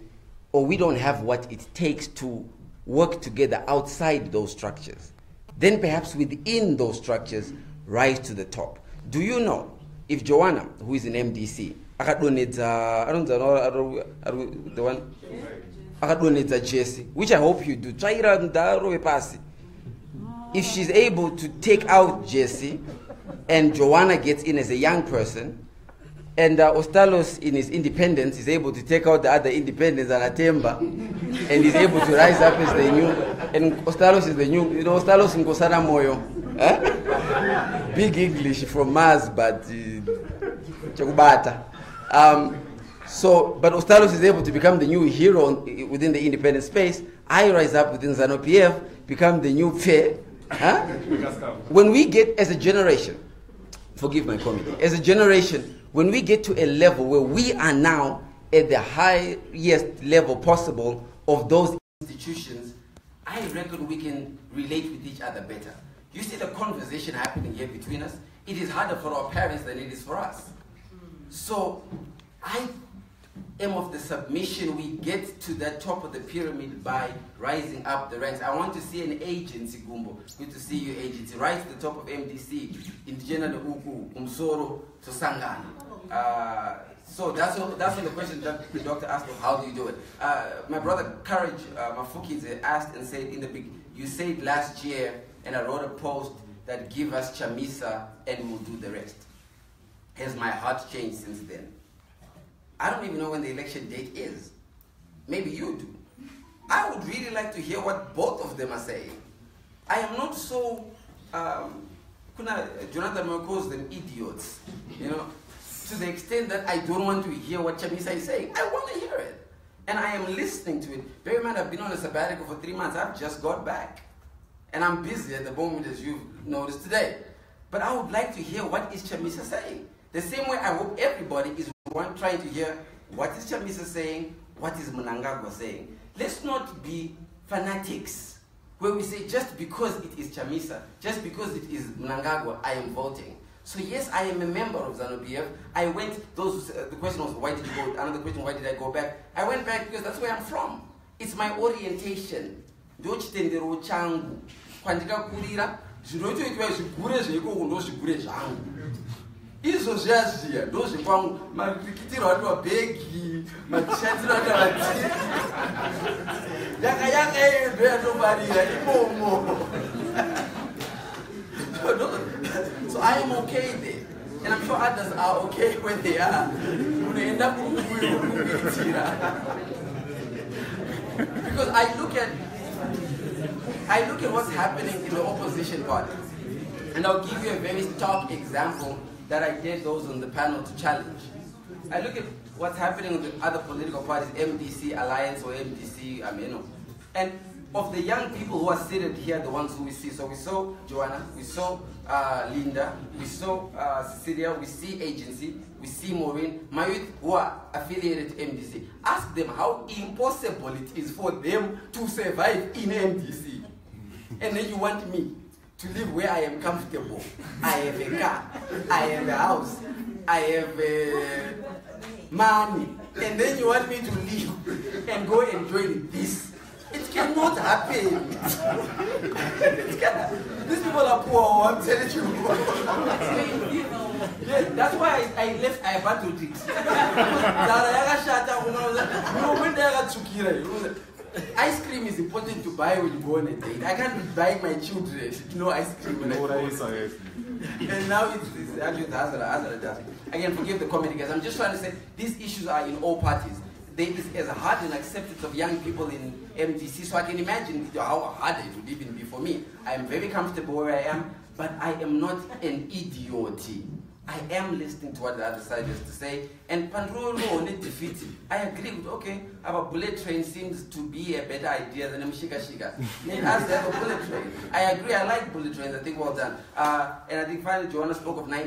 or we don't have what it takes to work together outside those structures, then perhaps within those structures, rise to the top. Do you know, if Joanna, who is in MDC, the one, Jesse, which I hope you do, if she's able to take out Jesse, and Joanna gets in as a young person, and Ostalos in his independence is able to take out the other independents at Atemba, and is able to rise up as the new, and Ostalos is the new, you know, Ostalos in Kosara Moyo. Big English from Mars, but Chakubata. But Ostalos is able to become the new hero within the independent space. I rise up within ZANU-PF, become the new fair. When we get, as a generation, forgive my comedy, as a generation, when we get to a level where we are now at the highest level possible of those institutions, I reckon we can relate with each other better. You see the conversation happening here between us? It is harder for our parents than it is for us. So I am of the submission we get to the top of the pyramid by rising up the ranks. I want to see an agency, Gumbo. Good to see you, agency. Rise to the top of MDC, Indigenous Uku, Umsoro, to Sangana. So that's all the question that the doctor asked, how do you do it? My brother Courage Mafuki asked and said in the beginning, you said last year, and I wrote a post that give us Chamisa and we'll do the rest. Has my heart changed since then? I don't even know when the election date is. Maybe you do. I would really like to hear what both of them are saying. I am not so, Jonathan Moyo calls them idiots, you know, to the extent that I don't want to hear what Chamisa is saying. I want to hear it. And I am listening to it. Bear in mind, I've been on a sabbatical for 3 months. I've just got back. And I'm busy at the moment, as you've noticed today. But I would like to hear what is Chamisa saying. The same way I hope everybody is trying to hear what is Chamisa saying, what is Mnangagwa saying. Let's not be fanatics, where we say just because it is Chamisa, just because it is Mnangagwa, I am voting. So yes, I am a member of ZANU-PF. I went, the question was, why did you go? Another question, why did I go back? I went back because that's where I'm from. It's my orientation. Ndochitendero changu. Kwandikakurira, zvinotoitwa zvigure zveikoko ndozvigure zvangu. Izvo zviyaziya ndozvekwangu, marikitiro ati mabhegi, mashandiro ati madziri. Yaka yendo yatobarira imomo. So I am okay there. And I'm sure others are okay where they are. Because I look at what's happening in the opposition party. And I'll give you a very stark example that I dare those on the panel to challenge. I look at what's happening with other political parties, MDC Alliance or MDC Ameno. And of the young people who are seated here, the ones who we see, so we saw Joanna, we saw Linda, we saw Cecilia, we see Agency, we see Maureen, my youth who are affiliated to MDC. Ask them how impossible it is for them to survive in MDC. And then you want me to live where I am comfortable. I have a car, I have a house, I have money. And then you want me to leave and go enjoy this. It cannot happen. These people are poor, I'm telling you. Yeah, that's why I left Ibatutics. Ice cream is important to buy when you go on a date. I can't be buying my children no ice cream. And now it's actually the hazard. Again, forgive the comedy, guys. I'm just trying to say these issues are in all parties. There is as hard an acceptance of young people in MDC, so I can imagine how hard it would even be for me. I am very comfortable where I am, but I am not an idiot. I am listening to what the other side has to say, and Pandro only defeated. I agree with, okay, our bullet train seems to be a better idea than a Mshika Shika. Let us have a bullet train. I agree, I like bullet trains, I think well done. And I think finally Joanna spoke of the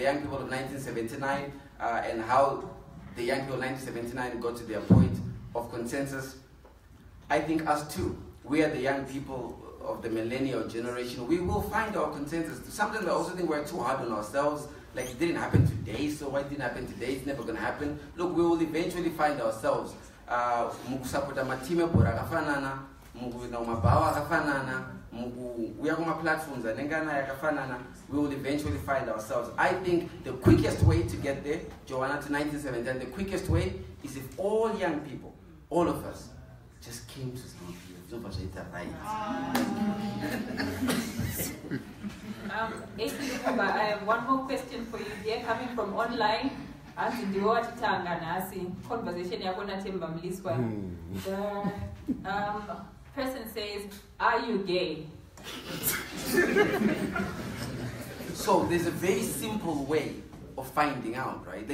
young people of 1979, and how the young people of 1979 got to their point of consensus. I think us too, we are the young people of the millennial generation, we will find our consensus. Sometimes I also think we're too hard on ourselves. Like, it didn't happen today, so why it didn't happen today? It's never going to happen. Look, we will eventually find ourselves. Mukusapota matime bora akafanana, mukuina umabawa akafanana, mukuya kuma platforms anengana yakafanana. We will eventually find ourselves. I think the quickest way to get there, Joanna, to 1970, the quickest way is if all young people, all of us, just came to South Acie Lumumba, I have one more question for you here, coming from online. As in the word conversation, the person says, "Are you gay?" So there's a very simple way of finding out, right?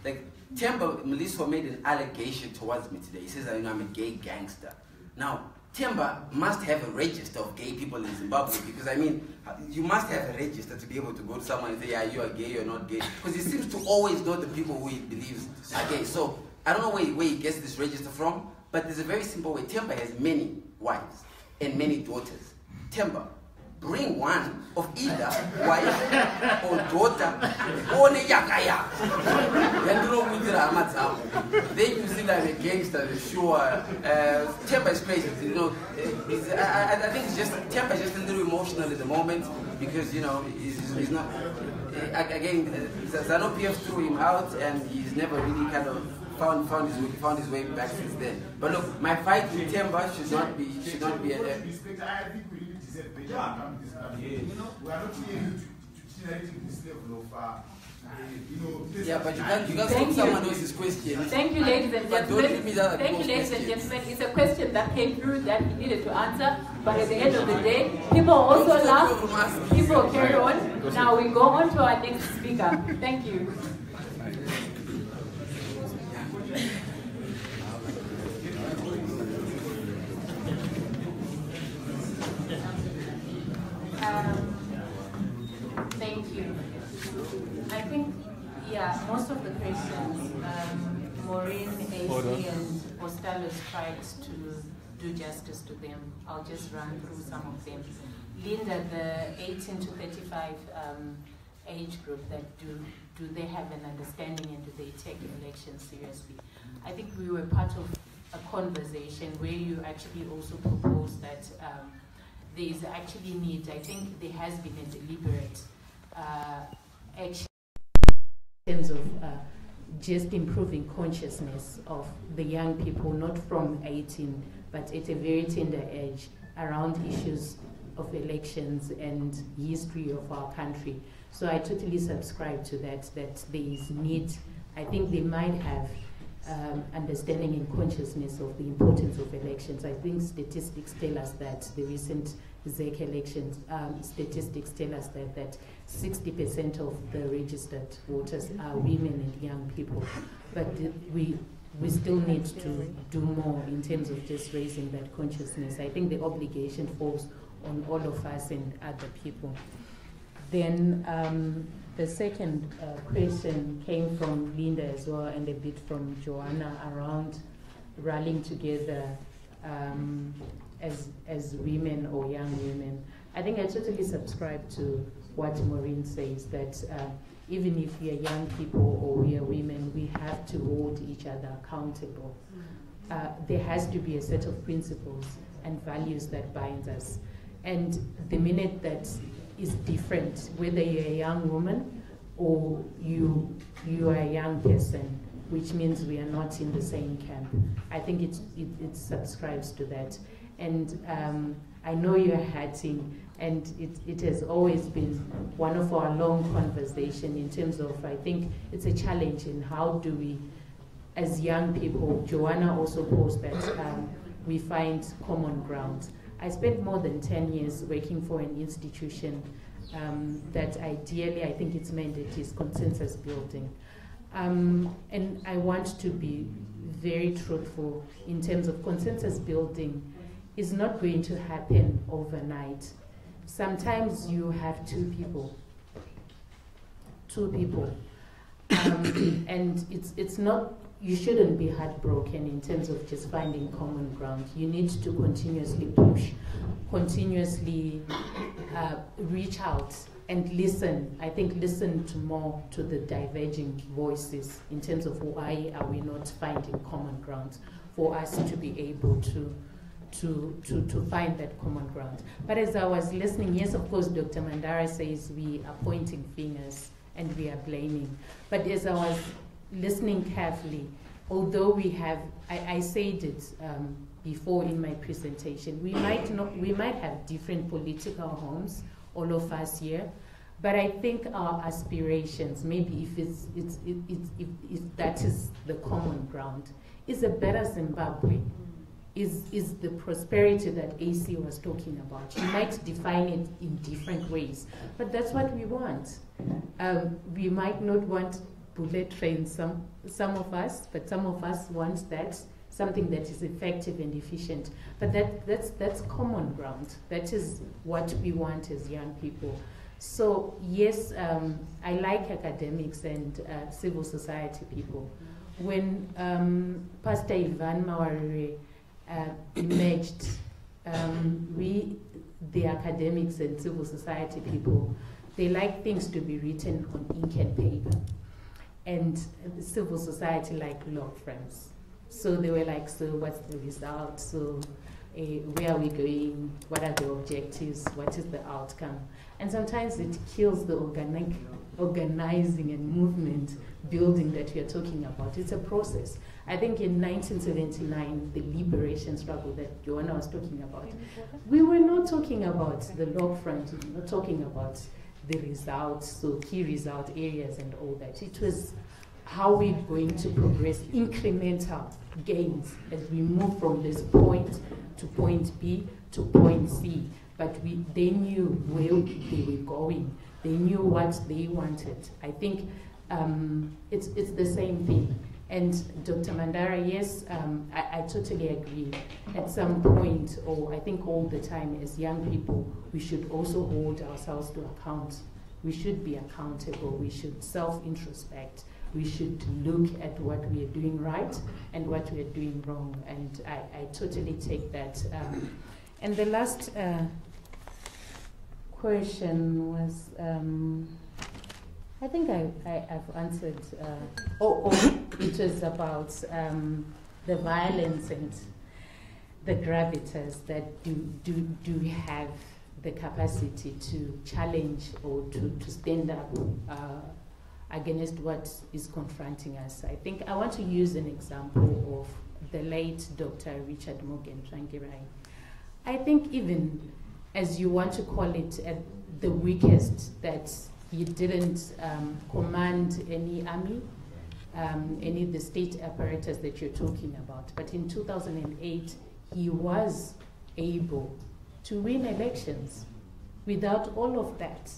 Like Temba Meliswa made an allegation towards me today. He says, I'm a gay gangster. Now, Temba must have a register of gay people in Zimbabwe, because I mean, you must have a register to be able to go to someone and say, yeah, you are gay, you're not gay. Because he seems to always know the people who he believes are gay. So I don't know where he gets this register from, but there's a very simple way. Temba has many wives and many daughters. Temba, bring one of either wife or daughter or yakaya. Then you see that a gangster, sure. Temba is crazy, you know. I think it's just Temba is just a little emotional at the moment because he's not. Again, ZANU-PF threw him out, and he's never really kind of found his way back since then. But look, my fight with Temba should not be a. We are not here to this level of, yeah, but you can't stop someone else's question. Thank you, ladies and gentlemen. Thank you, ladies and gentlemen. It's a question that came through that he needed to answer, but at the end of the day, people also laugh, people carry on. Now we go on to our next speaker. Thank you. Thank you. I think, yeah, most of the questions, Maureen, Acie, and Ostalos tried to do justice to them. I'll just run through some of them. Linda, the 18 to 35 age group, that do they have an understanding and do they take elections seriously? I think we were part of a conversation where you actually also proposed that there is actually need. I think there has been a deliberate action in terms of just improving consciousness of the young people, not from 18, but at a very tender age, around issues of elections and history of our country. So I totally subscribe to that there is need. I think they might have understanding and consciousness of the importance of elections. I think statistics tell us that the recent ZEC elections, statistics tell us that 60% of the registered voters are women and young people. But we still need to do more in terms of just raising that consciousness. I think the obligation falls on all of us and other people. Then the second question came from Linda as well, and a bit from Joanna, around rallying together as women or young women. I think I totally subscribe to what Maureen says, that even if we are young people or we are women, we have to hold each other accountable. There has to be a set of principles and values that bind us. And the minute that is different, whether you're a young woman or you are a young person, which means we are not in the same camp. I think it subscribes to that. And I know you're hurting, and it has always been one of our long conversations in terms of, I think it's a challenge in how do we, as young people, Joanna also posed that we find common ground. I spent more than 10 years working for an institution that ideally, I think its mandate is consensus building. And I want to be very truthful in terms of consensus building is not going to happen overnight. Sometimes you have two people. And it's not you shouldn't be heartbroken in terms of just finding common ground. You need to continuously push, continuously reach out and listen. I think listen more to the diverging voices in terms of why are we not finding common ground for us to be able to find that common ground. But as I was listening, yes, of course, Dr. Mandara says we are pointing fingers and we are blaming. But as I was listening carefully, although we have, I said it before in my presentation, we might have different political homes, all of us here, but I think our aspirations, maybe if that is the common ground, is a better Zimbabwe. Is the prosperity that Acie was talking about. You might define it in different ways, but that's what we want. We might not want bullet trains, some of us, but some of us want that, something that is effective and efficient. But that's common ground. That is what we want as young people. So yes, I like academics and civil society people. When Pastor Ivan Mawarire emerged, the academics and civil society people, they like things to be written on ink and paper. And the civil society like log frames. So they were like, so what's the result? So where are we going? What are the objectives? What is the outcome? And sometimes it kills the organizing and movement building that we are talking about. It's a process. I think in 1979, the liberation struggle that Joanna was talking about, we were not talking about the log front, we were not talking about the results, so key result areas and all that. It was how we're going to progress, incremental gains as we move from this point to point B to point C. But they knew where they were going. They knew what they wanted. I think it's the same thing. And Dr. Mandara, yes, I totally agree. At some point, or I think all the time as young people, we should also hold ourselves to account. We should be accountable. We should self-introspect. We should look at what we are doing right and what we are doing wrong. And I totally take that. And the last question was, I think I've answered, it was about the violence and the gravitas that do have the capacity to challenge or to stand up against what is confronting us. I think I want to use an example of the late Dr. Richard Morgan Trangirai. I think even as you want to call it at the weakest, that he didn't command any army, any of the state apparatus that you're talking about. But in 2008, he was able to win elections without all of that.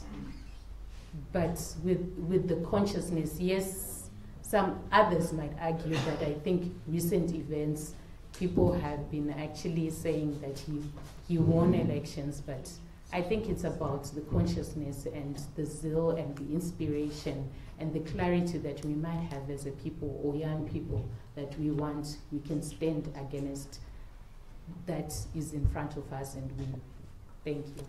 But with the consciousness, yes, some others might argue that I think recent events, people have been actually saying that he won elections, but I think it's about the consciousness and the zeal and the inspiration and the clarity that we might have as a people or young people that we can stand against that is in front of us and win. Thank you.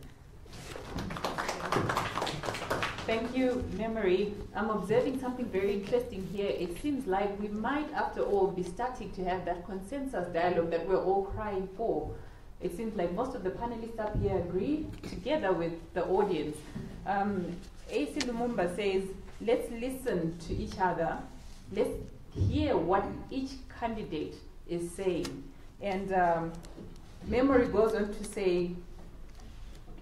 Thank you, Memory. I'm observing something very interesting here. It seems like we might, after all, be starting to have that consensus dialogue that we're all crying for. It seems like most of the panelists up here agree, together with the audience. Acie Lumumba says, let's listen to each other. Let's hear what each candidate is saying. And Memory goes on to say,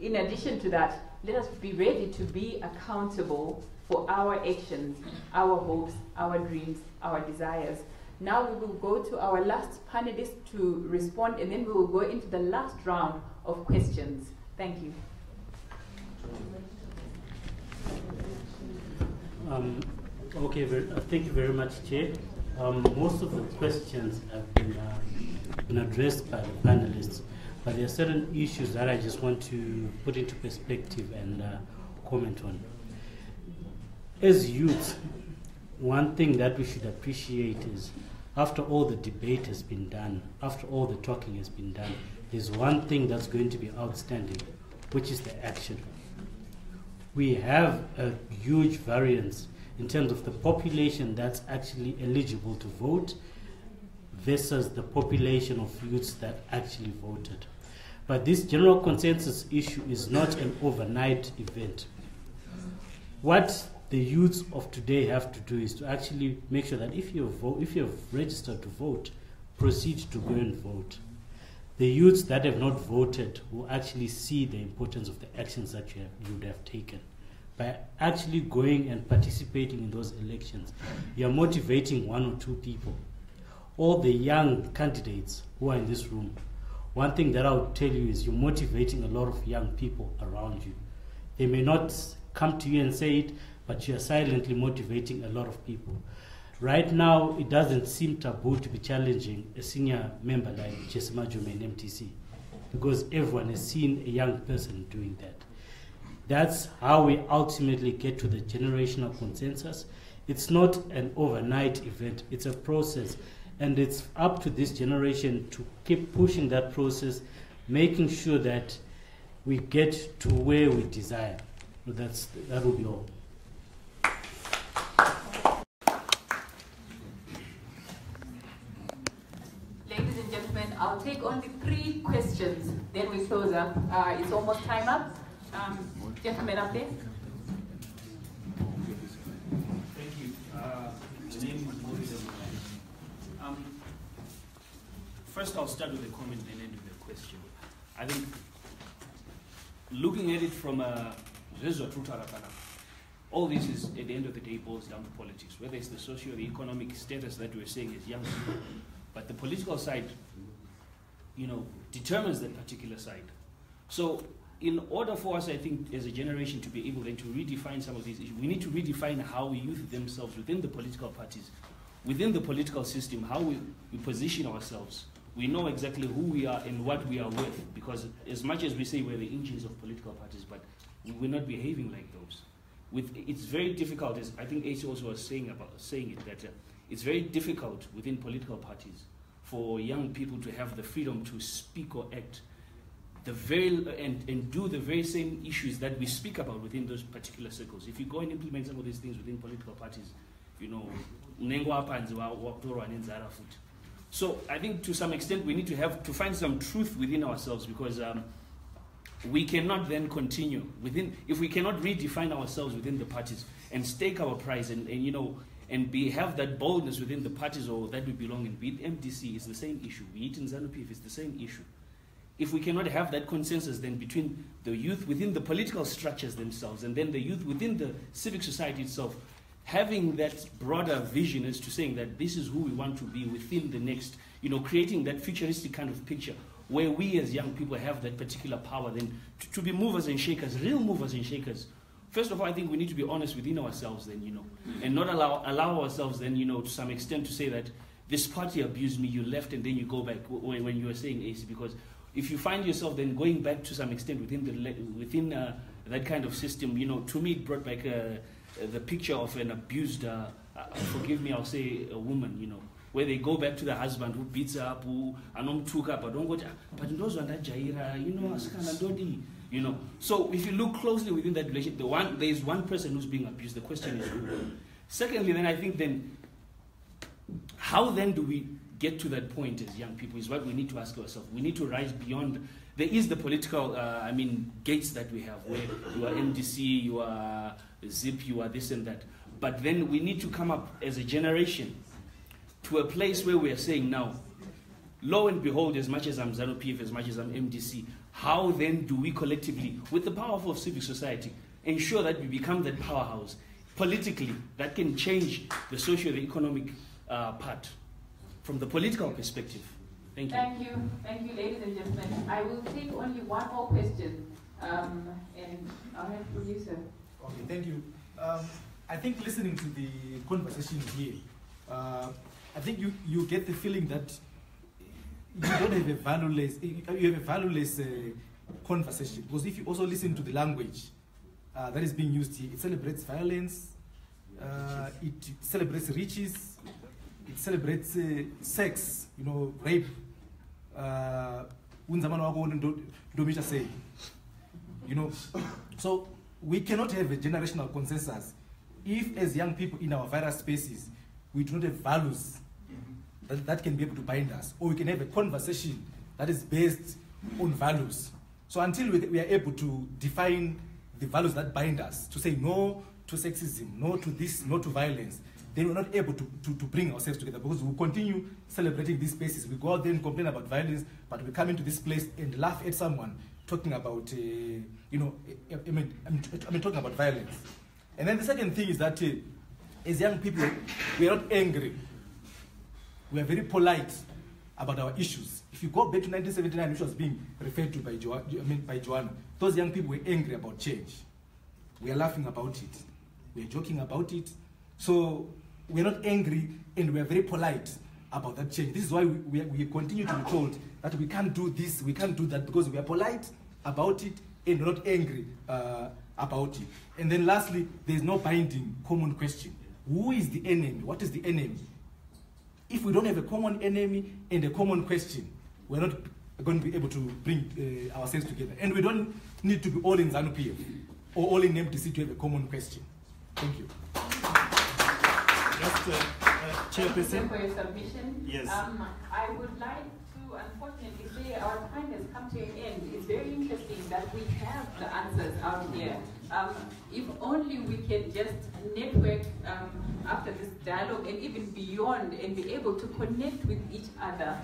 in addition to that, let us be ready to be accountable for our actions, our hopes, our dreams, our desires. Now we will go to our last panelist to respond, and then we will go into the last round of questions. Thank you. Okay, thank you very much, Chair. Most of the questions have been addressed by the panelists, but there are certain issues that I just want to put into perspective and comment on. As youth, one thing that we should appreciate is after all the debate has been done, after all the talking has been done, there's one thing that's going to be outstanding, which is the action. We have a huge variance in terms of the population that's actually eligible to vote versus the population of youths that actually voted. But this general consensus issue is not an overnight event. What the youths of today have to do is to actually make sure that if you've registered to vote, proceed to go and vote. The youths that have not voted will actually see the importance of the actions that you would have taken. By actually going and participating in those elections, you're motivating one or two people. All the young candidates who are in this room, one thing that I would tell you is you're motivating a lot of young people around you. They may not come to you and say it, but you're silently motivating a lot of people. Right now, it doesn't seem taboo to be challenging a senior member like Jesse Majume in MTC, because everyone has seen a young person doing that. That's how we ultimately get to the generational consensus. It's not an overnight event, it's a process. And it's up to this generation to keep pushing that process, making sure that we get to where we desire. So that will be all. Ladies and gentlemen, I'll take only 3 questions, then we close up. It's almost time up. Gentlemen up there. Thank you. My name is Maureen Kademaunga. First, I'll start with a comment and end with a question. I think looking at it from a all this is, at the end of the day, boils down to politics, whether it's the socio-economic status that we're saying as young people, but the political side, determines that particular side. So, in order for us, I think, as a generation to be able then to redefine some of these issues, we need to redefine how youth themselves within the political parties, within the political system, how we position ourselves. We know exactly who we are and what we are worth, because as much as we say we're the engines of political parties, but we're not behaving like those. It's very difficult, as I think Acie also was saying it, that it's very difficult within political parties for young people to have the freedom to speak or act and do the very same issues that we speak about within those particular circles. If you go and implement some of these things within political parties, so I think to some extent we need to find some truth within ourselves, because we cannot then continue if we cannot redefine ourselves within the parties and stake our prize and have that boldness within the parties or that we belong in. Be it MDC, it's the same issue. Be it in ZANU-PF, it's the same issue. If we cannot have that consensus then between the youth within the political structures themselves and then the youth within the civic society itself, having that broader vision as to saying that this is who we want to be within the next, creating that futuristic kind of picture where we as young people have that particular power then to be movers and shakers, real movers and shakers. First of all, I think we need to be honest within ourselves then, and not allow ourselves then, to some extent to say that this party abused me, you left and then you go back when you were saying Acie, because if you find yourself then going back to some extent within that kind of system, to me it brought back the picture of an abused, forgive me, I'll say a woman, where they go back to the husband who beats her up, who took up, but don't go, but those are So if you look closely within that relation, there is one person who's being abused. The question is who. Secondly, then I think then, how then do we get to that point as young people is what we need to ask ourselves. We need to rise beyond. There is the political, gates that we have where you are MDC, you are ZIP, you are this and that. But then we need to come up as a generation to a place where we are saying now, lo and behold, as much as I'm ZANU-PF, as much as I'm MDC, how then do we collectively, with the power of civic society, ensure that we become that powerhouse politically that can change the socio-economic part from the political perspective? Thank you. Thank you, ladies and gentlemen. I will take only one more question, and I'll have producer. Okay, thank you. I think listening to the conversation here, I think you get the feeling that you don't have a valueless, you have a valueless conversation, because if you also listen to the language that is being used here, it celebrates violence, it celebrates riches, it it celebrates sex, you know, rape. You know, so we cannot have a generational consensus if, as young people in our various spaces, we do not have values that can be able to bind us, or we can have a conversation that is based on values. So until we are able to define the values that bind us, to say no to sexism, no to this, no to violence, then we're not able to bring ourselves together, because we'll continue celebrating these spaces. We go out there and complain about violence, but we come into this place and laugh at someone talking about, you know, I mean, talking about violence. And then the second thing is that as young people, we are not angry. We are very polite about our issues. If you go back to 1979, which was being referred to by Joanna, those young people were angry about change. We are laughing about it. We are joking about it. So we are not angry, and we are very polite about that change. This is why we continue to be told that we can't do this, we can't do that, because we are polite about it and we're not angry about it. And then lastly, there is no binding common question. Who is the enemy? What is the enemy? If we don't have a common enemy and a common question, we're not going to be able to bring ourselves together. And we don't need to be all in ZANU-PF or all in MDC to have a common question. Thank you. Chairperson. Thank you for your submission. Yes. I would like to, unfortunately, say our time has come to an end. It's very interesting that we have the answers out here. If only we can just network after this dialogue and even beyond, and be able to connect with each other.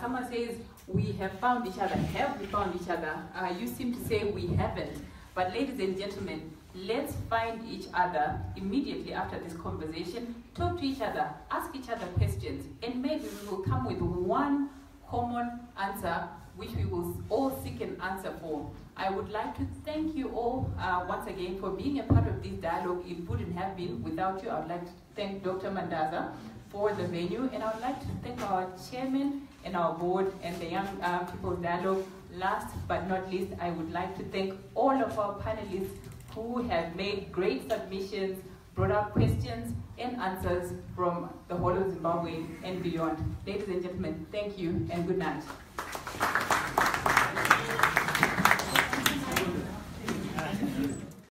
Someone says, we have found each other. Have we found each other? You seem to say we haven't. But ladies and gentlemen, let's find each other immediately after this conversation, talk to each other, ask each other questions, and maybe we will come with one common answer which we will all seek an answer for. I would like to thank you all once again for being a part of this dialogue. It wouldn't have been without you. I would like to thank Dr. Mandaza for the venue, and I would like to thank our chairman and our board and the Young People's Dialogue. Last but not least, I would like to thank all of our panelists who have made great submissions, brought up questions and answers from the whole of Zimbabwe and beyond. Ladies and gentlemen, thank you and good night.